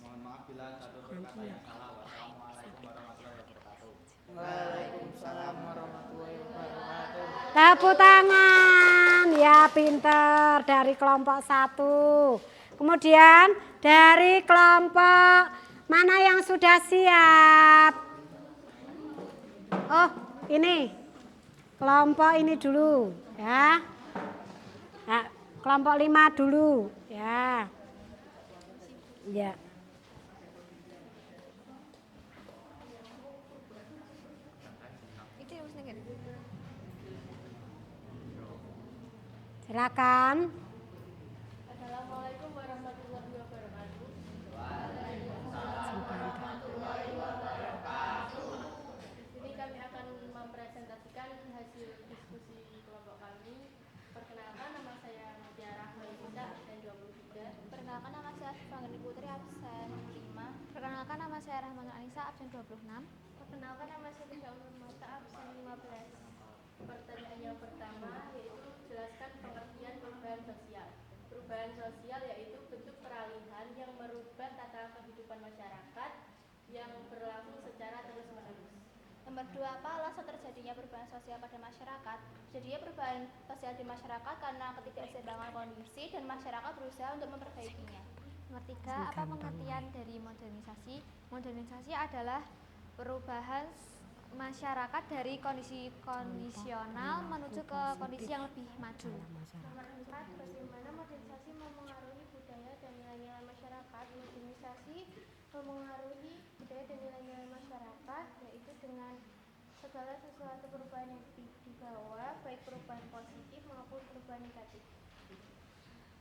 [SPEAKER 2] Mohon maaf bila ada berkata yang salah. Wassalamualaikum warahmatullahi wabarakatuh.
[SPEAKER 6] Waalaikumsalam warahmatullahi wabarakatuh.
[SPEAKER 1] Tepuk tangan. Ya, pinter dari kelompok 1. Kemudian dari kelompok mana yang sudah siap? Oh, ini. Kelompok ini dulu, ya. Nah, kelompok 5 dulu, ya. Ya. Silakan.
[SPEAKER 3] Assalamualaikum warahmatullahi wabarakatuh. Di sini kami akan mempresentasikan hasil diskusi kelompok kami. Perkenalkan, nama saya Mutiara Melisa, absen 23. Perkenalkan, nama saya Fanggani Putri, absen 5. Perkenalkan, nama saya Rahman Anissa, absen 26. Perkenalkan, nama saya Tisha Umur Mata, absen 15. Pertanyaan yang pertama yaitu jelaskan pengertian perubahan sosial. Perubahan sosial yaitu bentuk peralihan yang merubah tata kehidupan masyarakat yang berlangsung secara terus-menerus. Nomor 2, apa alasan terjadinya perubahan sosial pada masyarakat? Terjadinya perubahan sosial di masyarakat karena ketidakseimbangan kondisi dan masyarakat berusaha untuk memperbaikinya. Nomor 3, apa pengertian dari modernisasi? Modernisasi adalah perubahan masyarakat dari kondisi kondisional menuju ke kondisi yang lebih maju. Nomor 4, bagaimana modernisasi memengaruhi budaya dan nilai-nilai masyarakat? Modernisasi memengaruhi budaya dan nilai-nilai masyarakat, yaitu dengan segala sesuatu perubahan yang dibawa, baik perubahan positif maupun perubahan negatif.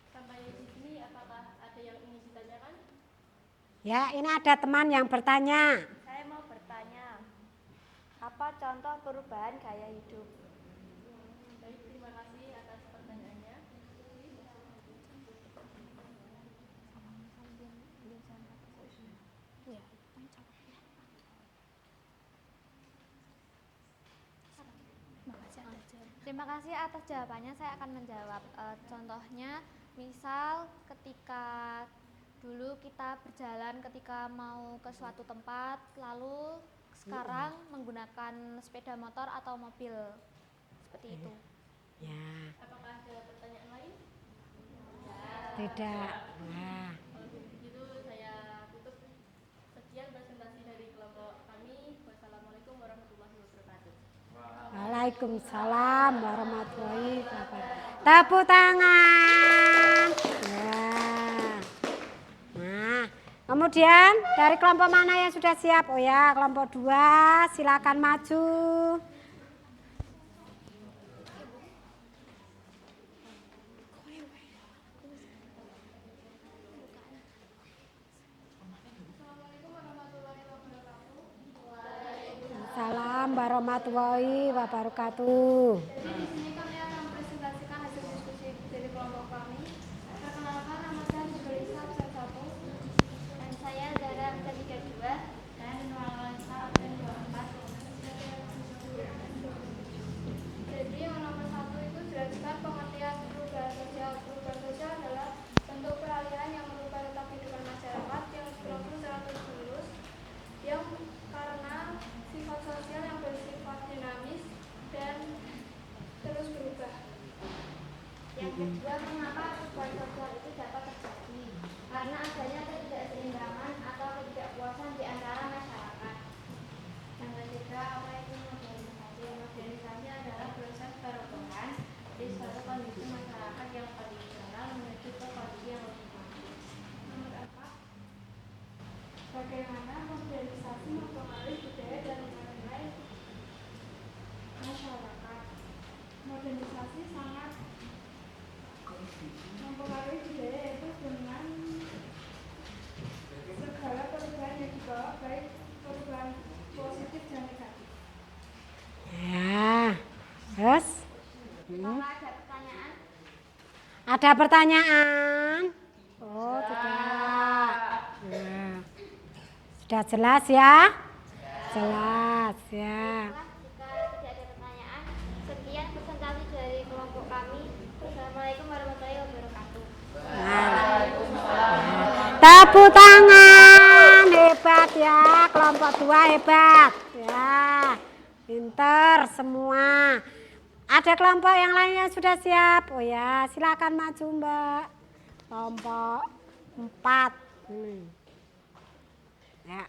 [SPEAKER 3] Sampai di sini, apakah ada yang ingin ditanyakan?
[SPEAKER 1] Ya, ini ada teman yang bertanya.
[SPEAKER 3] Saya mau bertanya, apa contoh perubahan gaya hidup? Baik, terima kasih atas pertanyaannya. Terima kasih atas jawabannya. Saya akan menjawab. Contohnya, misal ketika dulu kita berjalan ketika mau ke suatu tempat, lalu sekarang menggunakan sepeda motor atau mobil, seperti itu.
[SPEAKER 1] Ya,
[SPEAKER 3] Apakah ada pertanyaan lain?
[SPEAKER 1] tidak. Nah,
[SPEAKER 3] Kalau begitu saya tutup. Sekian presentasi dari kelompok kami. Wassalamualaikum warahmatullahi wabarakatuh.
[SPEAKER 1] Waalaikumsalam warahmatullahi wabarakatuh. Tepuk tangan. Ya. Nah, kemudian dari kelompok mana yang sudah siap? Oh ya, kelompok 2, silakan maju. Salam warahmatullahi wabarakatuh.
[SPEAKER 3] Jadi di sini kami akan mempresentasikan hasil diskusi dari kelompok kami. Perkenalkan, nama saya Nurulisa, absen 1. Dan saya Zara, absen 32. Dan Nurulisa, absen 24. Jadi yang nomor 1 itu jelaskan pengertian perubahan sosial. Perubahan sosial adalah bentuk peralihan yang merubah tata kehidupan masyarakat yang berlangsung secara terus-menerus, yang karena sifat sosial yang bersifat dinamis dan terus berubah. Yang kedua, mengapa perubahan sosial itu dapat terjadi? Karena adanya ketidakseimbangan atau ketidakpuasan di antara masyarakat. Yang ketiga, apa itu modernisasi? Modernisasi adalah proses perubahan dari suatu kondisi masyarakat yang kondisional menuju ke kondisi yang lebih maju. Nomor 4, bagaimana modernisasi mempengaruhi budaya dan nilai masyarakat? Modernisasi sangat mempengaruhi budaya, yaitu dengan segala perubahan yang dibawa, baik perubahan positif dan negatif.
[SPEAKER 1] Ya, terus?
[SPEAKER 3] Apakah ada pertanyaan?
[SPEAKER 1] Ada pertanyaan? Oh, tidak. Ya. Sudah jelas ya? Jelas ya.
[SPEAKER 3] Jika tidak ada pertanyaan, sekian presentasi dari kelompok kami. Assalamualaikum warahmatullahi wabarakatuh.
[SPEAKER 1] Tepuk tangan, hebat ya, kelompok 2 hebat ya, pinter semua. Ada kelompok yang lain yang sudah siap? Oh ya, silakan maju Mbak. Kelompok 4. Ya.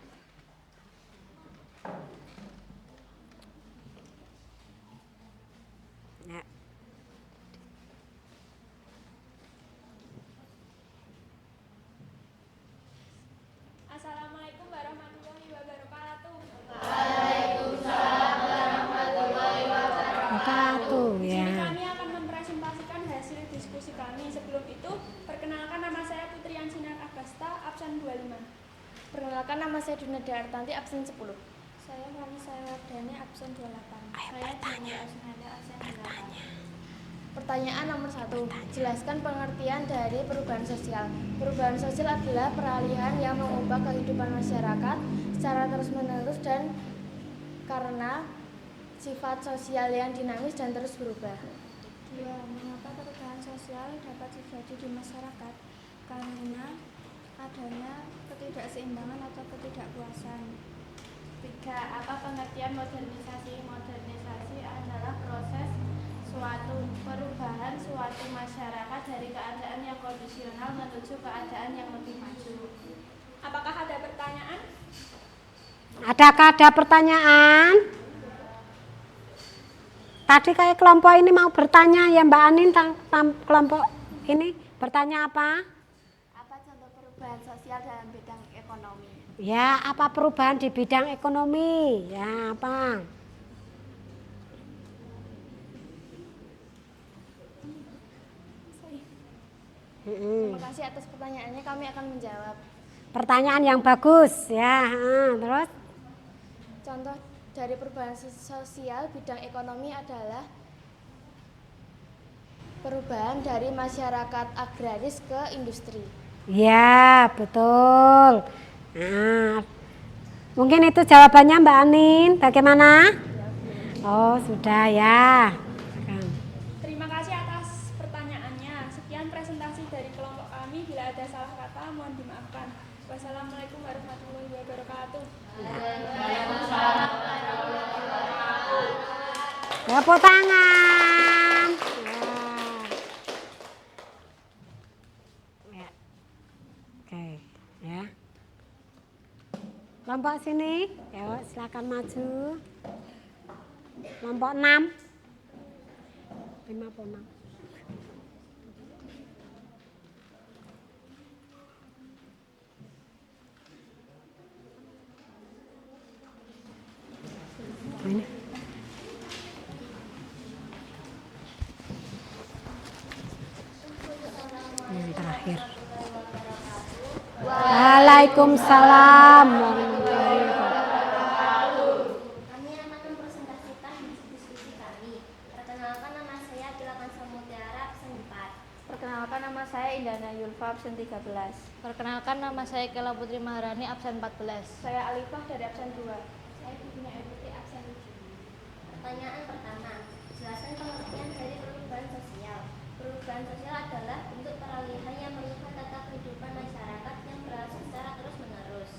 [SPEAKER 1] Ya.
[SPEAKER 3] Assalamualaikum warahmatullahi wabarakatuh.
[SPEAKER 1] Satu
[SPEAKER 3] Di sini
[SPEAKER 1] ya.
[SPEAKER 3] kami akan mempresentasikan hasil diskusi kami. Sebelum itu, perkenalkan nama saya Putri Yansinar Agasta, absen 25. Perkenalkan nama saya Dunada Artanti, absen 10. Saya Vanessa Wardani, absen 28. Saya Jumia Asnada, absen 8. Pertanyaan nomor 1. Jelaskan pengertian dari perubahan sosial. Perubahan sosial adalah peralihan yang mengubah kehidupan masyarakat secara terus-menerus dan karena sifat sosial yang dinamis dan terus berubah. 2. Mengapa perubahan sosial dapat terjadi di masyarakat? Karena adanya ketidakseimbangan atau ketidakpuasan. 3. Apa pengertian modernisasi? Modernisasi adalah proses suatu perubahan suatu masyarakat dari keadaan yang kondisional menuju keadaan yang lebih maju. Apakah ada pertanyaan?
[SPEAKER 1] Adakah ada pertanyaan? Tadi kayak kelompok ini mau bertanya ya Mbak Anin, kelompok ini bertanya apa?
[SPEAKER 3] Apa contoh perubahan sosial dalam bidang ekonomi?
[SPEAKER 1] Ya, apa perubahan di bidang ekonomi? Ya, apa?
[SPEAKER 3] Terima kasih atas pertanyaannya, kami akan menjawab.
[SPEAKER 1] Pertanyaan yang bagus ya. Terus
[SPEAKER 3] Contoh dari perubahan sosial bidang ekonomi adalah perubahan dari masyarakat agraris ke industri.
[SPEAKER 1] ya, betul. Nah, mungkin itu jawabannya Mbak Anin. Bagaimana? Oh, sudah ya.
[SPEAKER 3] Terima kasih atas pertanyaannya. Sekian presentasi dari kelompok kami. Bila ada salah kata, mohon dimaafkan. Wassalamualaikum warahmatullahi wabarakatuh.
[SPEAKER 1] Tepuk tangan. Ya. Oke, ya. Kelompok sini, ya, silakan maju. Kelompok 6. 56. Ini. Yang terakhir. Waalaikumsalam warahmatullahi wabarakatuh.
[SPEAKER 8] Kami akan mempresentasikan diskusi kami. Perkenalkan nama saya Bilakan Samudara, absen 4.
[SPEAKER 3] Perkenalkan nama saya Indana Yulfa, absen 13.
[SPEAKER 9] Perkenalkan nama saya Kela Putri Maharani, absen 14.
[SPEAKER 3] Saya Alifah dari absen 2.
[SPEAKER 8] Saya Bibina Putri, absen 7. Pertanyaan pertama, jelaskan pengertian dari perubahan sosial. Perubahan sosial adalah bentuk peralihan yang mengubah tata kehidupan masyarakat yang berlangsung secara terus-menerus.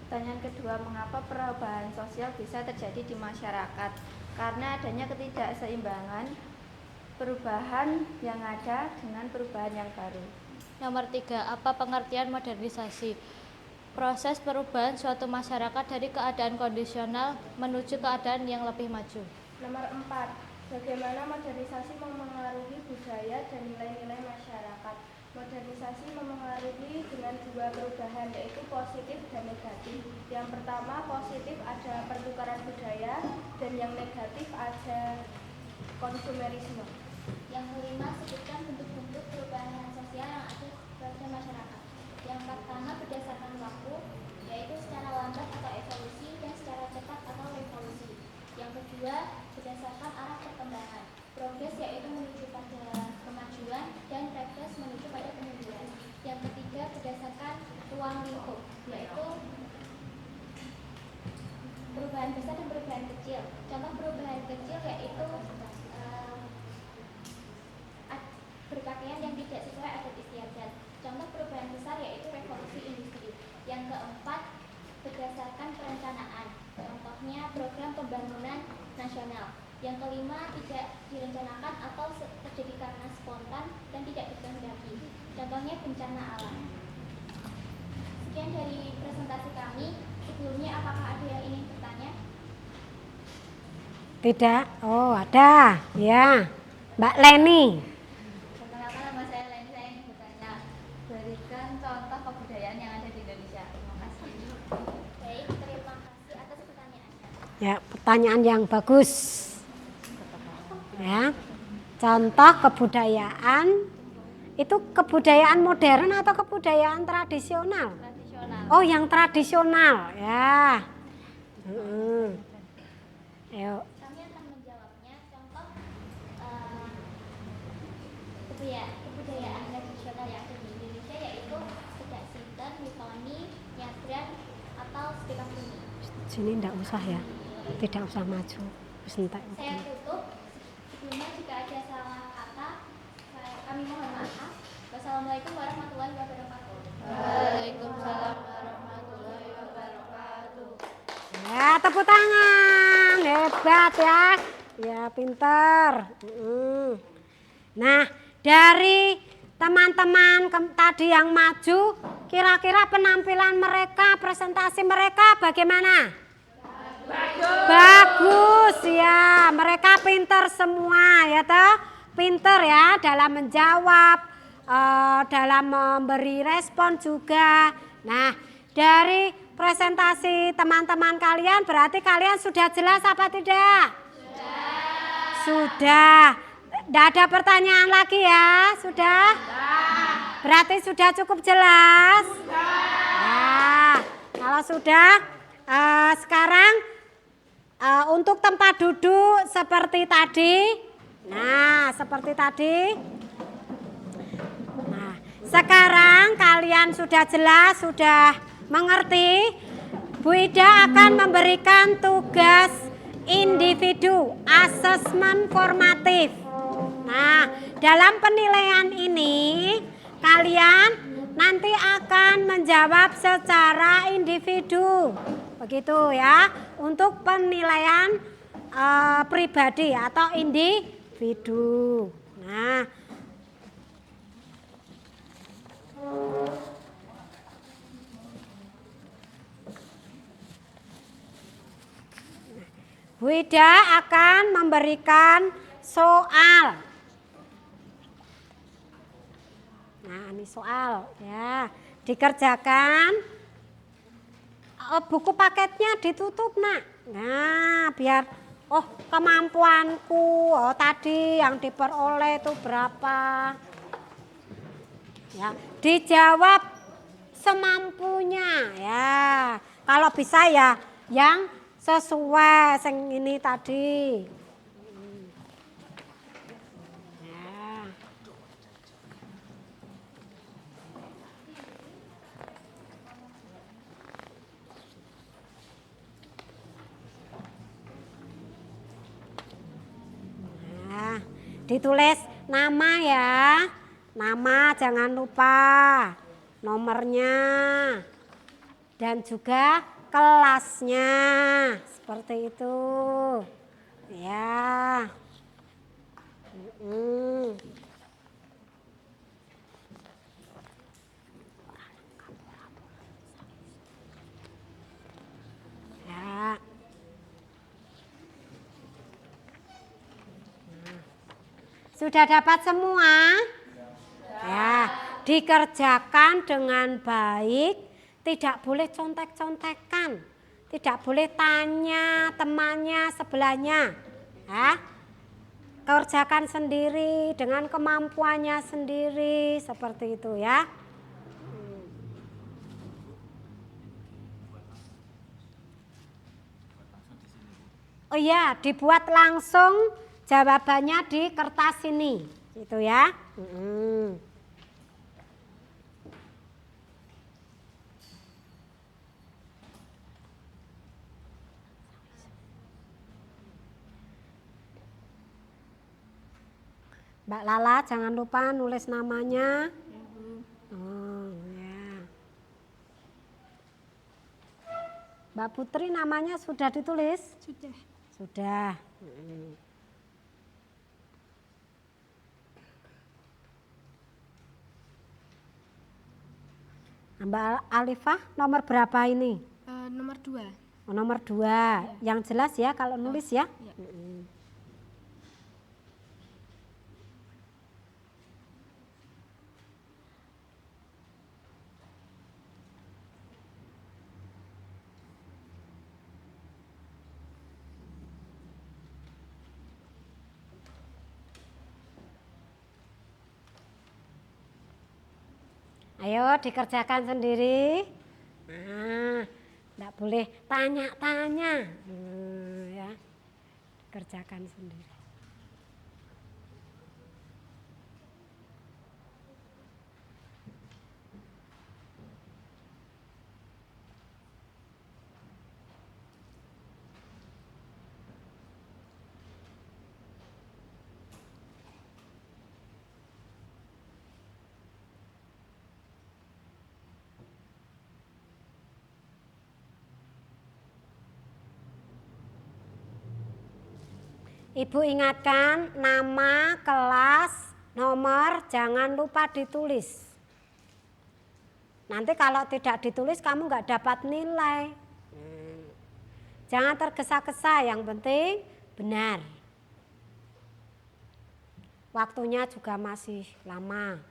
[SPEAKER 3] Pertanyaan kedua, mengapa perubahan sosial bisa terjadi di masyarakat? Karena adanya ketidakseimbangan perubahan yang ada dengan perubahan yang baru.
[SPEAKER 9] Nomor 3, apa pengertian modernisasi? Proses perubahan suatu masyarakat dari keadaan kondisional menuju keadaan yang lebih maju.
[SPEAKER 3] Nomor 4, bagaimana modernisasi memengaruhi budaya dan nilai-nilai masyarakat? Modernisasi memengaruhi dengan dua perubahan, yaitu positif dan negatif. Yang pertama positif ada pertukaran budaya, dan yang negatif ada konsumerisme.
[SPEAKER 8] Yang kelima, sebutkan bentuk-bentuk perubahan sosial yang ada pada masyarakat. Yang pertama, berdasarkan waktu, yaitu secara lambat atau evolusi, dan secara cepat atau revolusi. Yang kedua, berdasarkan arah perkembangan. Progres yaitu menuju pada kemajuan, dan regres menuju pada kemunduran. Yang ketiga, berdasarkan ruang lingkup, yaitu perubahan besar dan perubahan kecil. Contoh perubahan kecil yaitu berpakaian yang tidak sesuai adat istiadat. Contoh perubahan besar yaitu revolusi industri. Yang keempat, berdasarkan perencanaan. Contohnya program pembangunan nasional. Yang kelima, tidak direncanakan atau terjadi karena spontan dan tidak dikehendaki. Contohnya bencana alam. Sekian dari presentasi kami. Sebelumnya apakah ada yang ingin bertanya?
[SPEAKER 1] Tidak? Oh, ada. Ya. Mbak Leni.
[SPEAKER 3] Perkenalkan, nama saya Leni. Saya ingin bertanya, berikan contoh kebudayaan yang ada di Indonesia. Terima kasih.
[SPEAKER 8] Baik, terima kasih atas pertanyaannya.
[SPEAKER 1] Ya, pertanyaan yang bagus. Ya. Contoh kebudayaan itu kebudayaan modern atau kebudayaan tradisional?
[SPEAKER 3] Tradisional.
[SPEAKER 1] Oh, yang tradisional. Ya. Ayo.
[SPEAKER 8] Kami akan menjawabnya. Contoh kebudayaan tradisional yang ada di Indonesia yaitu Sedak Sinten, Mitoni, Nyadran, atau Setrika Bumi.
[SPEAKER 1] Sini enggak usah ya. Tidak usah maju. Sebentar.
[SPEAKER 8] Saya tutup. Sebelumnya jika ada salah kata, kami mohon maaf. Wassalamualaikum warahmatullahi wabarakatuh.
[SPEAKER 3] Waalaikumsalam warahmatullahi wabarakatuh.
[SPEAKER 1] Ya, tepuk tangan. Hebat ya. Ya, pinter. Nah, dari teman-teman tadi yang maju, kira-kira penampilan mereka, presentasi mereka bagaimana? Bagus ya. Mereka pinter semua ya toh. Pinter ya dalam menjawab, dalam memberi respon juga. Nah, dari presentasi teman-teman kalian berarti kalian sudah jelas apa tidak? Sudah. Tidak ada pertanyaan lagi ya? Sudah? Berarti sudah cukup jelas? Nah, kalau sudah, sekarang untuk tempat duduk seperti tadi. Nah, seperti tadi. Nah, sekarang kalian sudah jelas, sudah mengerti. Bu Ida akan memberikan tugas individu, asesmen formatif. Nah, dalam penilaian ini kalian nanti akan menjawab secara individu. Begitu ya, untuk penilaian pribadi atau individu. Nah, Bu Ida akan memberikan soal. Nah, ini soal ya, dikerjakan. Buku paketnya ditutup, Nak. Nah, biar kemampuanku tadi yang diperoleh itu berapa. Ya, dijawab semampunya ya. Kalau bisa ya yang sesuai ini tadi. Ya. Nah, ditulis nama ya. Nama jangan lupa, nomornya, dan juga kelasnya, seperti itu, ya. Ya. Sudah dapat semua? Ya, dikerjakan dengan baik, tidak boleh contek-contekan, tidak boleh tanya temannya sebelahnya. Ya. Kerjakan sendiri dengan kemampuannya sendiri, seperti itu ya. Oh iya, dibuat langsung jawabannya di kertas ini, gitu ya. Mbak Lala jangan lupa nulis namanya. Oh ya. Mbak Putri namanya sudah ditulis?
[SPEAKER 5] Sudah.
[SPEAKER 1] Sudah. Mbak Alifah nomor berapa ini?
[SPEAKER 3] Nomor 2.
[SPEAKER 1] Oh, nomor 2. Yang jelas ya kalau nulis ya.
[SPEAKER 3] Iya.
[SPEAKER 1] Ayo dikerjakan sendiri. Nah, enggak boleh tanya-tanya. Ya. Kerjakan sendiri. Ibu ingatkan nama, kelas, nomor jangan lupa ditulis. Nanti kalau tidak ditulis kamu nggak dapat nilai. Jangan tergesa-gesa, yang penting benar. Waktunya juga masih lama.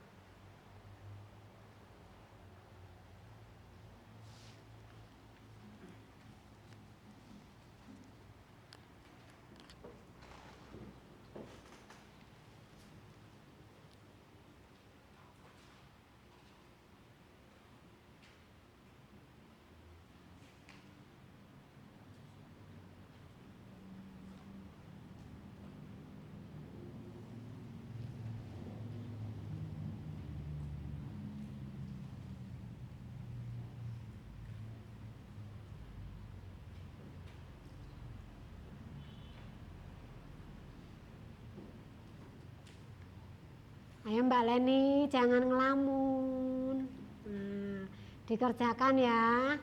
[SPEAKER 1] Ayo Mbak Leni, jangan ngelamun. Nah, dikerjakan ya.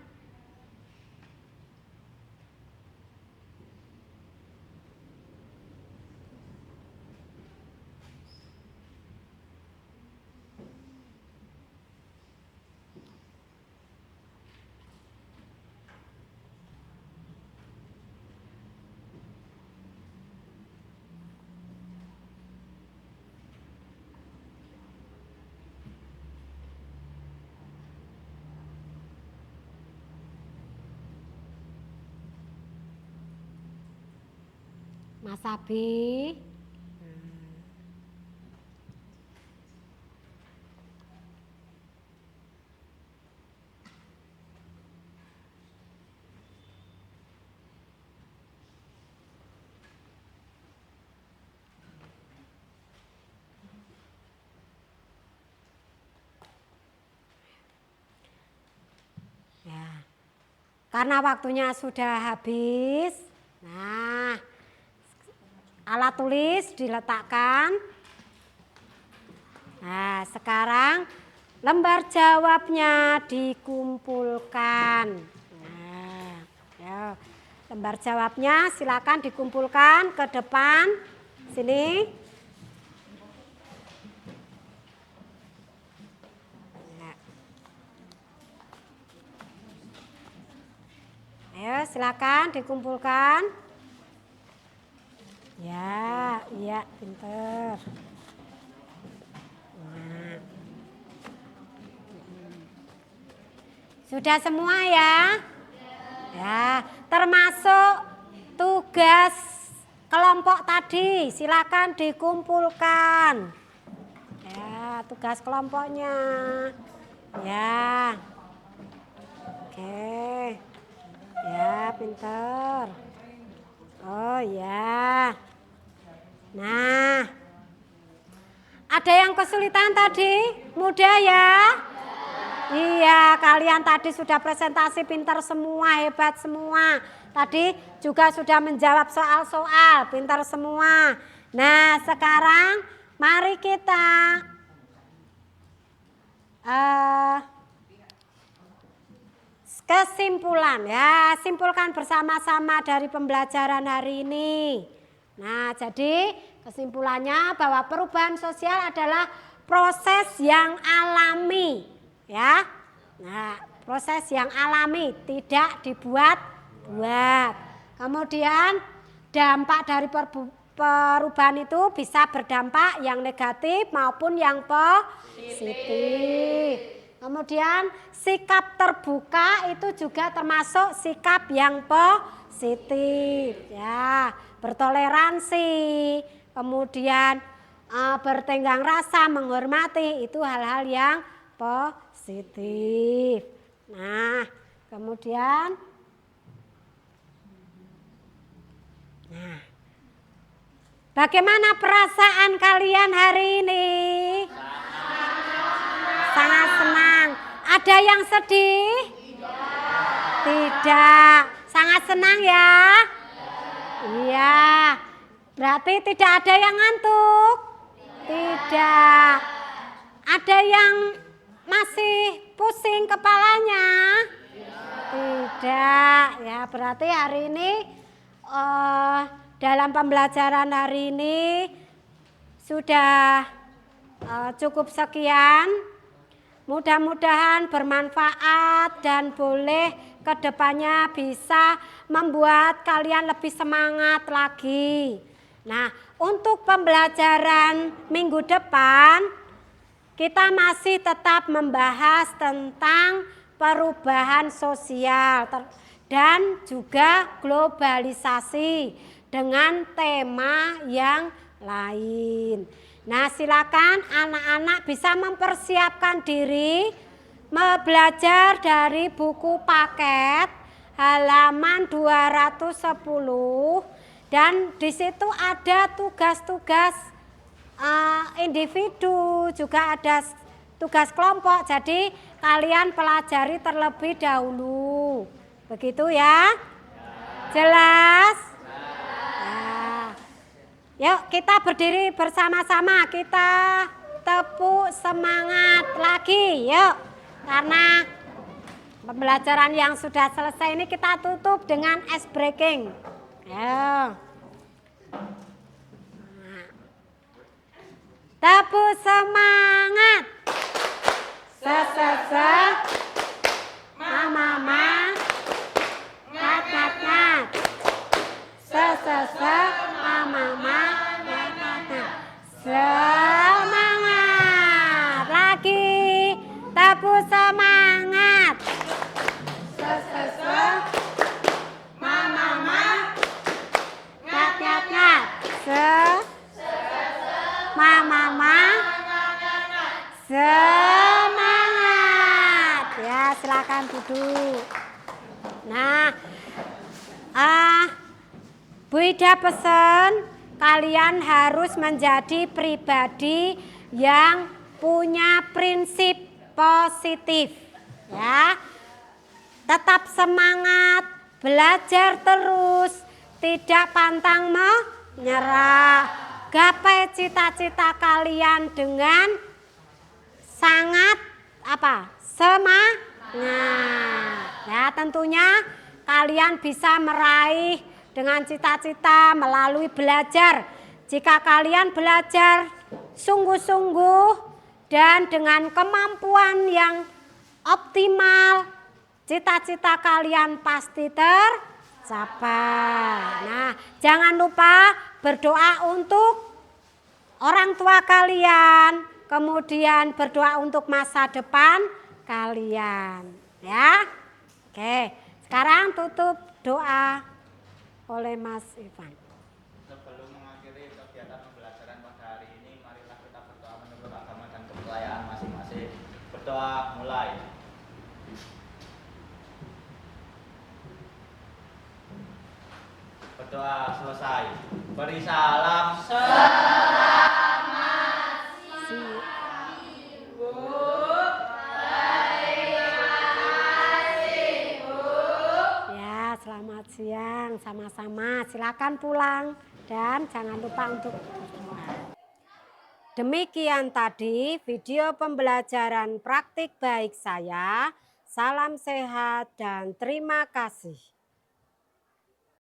[SPEAKER 1] Mas Abi. Ya. Karena waktunya sudah habis. Nah, alat tulis diletakkan. Nah, sekarang lembar jawabnya dikumpulkan. Nah, ya. Lembar jawabnya silakan dikumpulkan ke depan. Sini. Ya. Ayo, silakan dikumpulkan. Ya, iya, pinter. Nah. Sudah semua ya? Ya, termasuk tugas kelompok tadi, silakan dikumpulkan. Ya, tugas kelompoknya. Ya. Oke. Ya, pinter. Oh ya. Nah, ada yang kesulitan tadi? Mudah ya? Iya, kalian tadi sudah presentasi pintar semua, hebat semua. Tadi juga sudah menjawab soal-soal, pintar semua. Nah, sekarang mari kita kesimpulan ya, simpulkan bersama-sama dari pembelajaran hari ini. Nah, jadi kesimpulannya bahwa perubahan sosial adalah proses yang alami, ya. Nah, proses yang alami, tidak dibuat-buat. Kemudian dampak dari perubahan itu bisa berdampak yang negatif maupun yang positif. Kemudian sikap terbuka itu juga termasuk sikap yang positif. Ya, bertoleransi, kemudian bertenggang rasa, menghormati, itu hal-hal yang positif. Nah, kemudian bagaimana perasaan kalian hari ini? Sangat senang. Ada yang sedih? Tidak. Sangat senang ya? Iya. Berarti tidak ada yang ngantuk? Tidak. Ada yang masih pusing kepalanya? Tidak. Ya, berarti hari ini dalam pembelajaran hari ini sudah cukup sekian. Mudah-mudahan bermanfaat dan boleh kedepannya bisa membuat kalian lebih semangat lagi. Nah, untuk pembelajaran minggu depan kita masih tetap membahas tentang perubahan sosial dan juga globalisasi dengan tema yang lain. Nah, silakan anak-anak bisa mempersiapkan diri belajar dari buku paket halaman 210 dan di situ ada tugas-tugas individu, juga ada tugas kelompok. Jadi kalian pelajari terlebih dahulu. Begitu ya? Jelas? Yuk kita berdiri bersama-sama, kita tepuk semangat lagi yuk. Karena pembelajaran yang sudah selesai ini kita tutup dengan ice breaking. Ayo. Tepuk semangat. Se-se-se. Ma-ma-ma. Ngat-ngat-ngat. Se-se-se. Ma-ma-ma. Ngat-ngat-ngat. Semangat. Lagi. Tepuk semangat. Se-se-se. Ma-ma-ma. Ngat-ngat-ngat. Ma-ma-ma. Semangat. Ya, silakan duduk. Nah, Bu Ida pesan kalian harus menjadi pribadi yang punya prinsip positif. Ya, tetap semangat, belajar terus, tidak pantang menyerah. Gapai cita-cita kalian dengan sangat semangat. Ya, tentunya kalian bisa meraih dengan cita-cita melalui belajar. Jika kalian belajar sungguh-sungguh dan dengan kemampuan yang optimal, cita-cita kalian pasti tercapai. Nah, jangan lupa berdoa untuk orang tua kalian, kemudian berdoa untuk masa depan kalian. Ya, oke. Sekarang tutup doa oleh Mas Ivan.
[SPEAKER 2] Sebelum mengakhiri kegiatan pembelajaran pada hari ini, marilah kita berdoa menurut agama dan kepercayaan masing-masing. Berdoa mulai. Berdoa selesai. Beri salam.
[SPEAKER 1] Selamat siang, sama-sama. Silakan pulang dan jangan lupa untuk berdoa. Demikian tadi video pembelajaran praktik baik saya. Salam sehat dan terima kasih.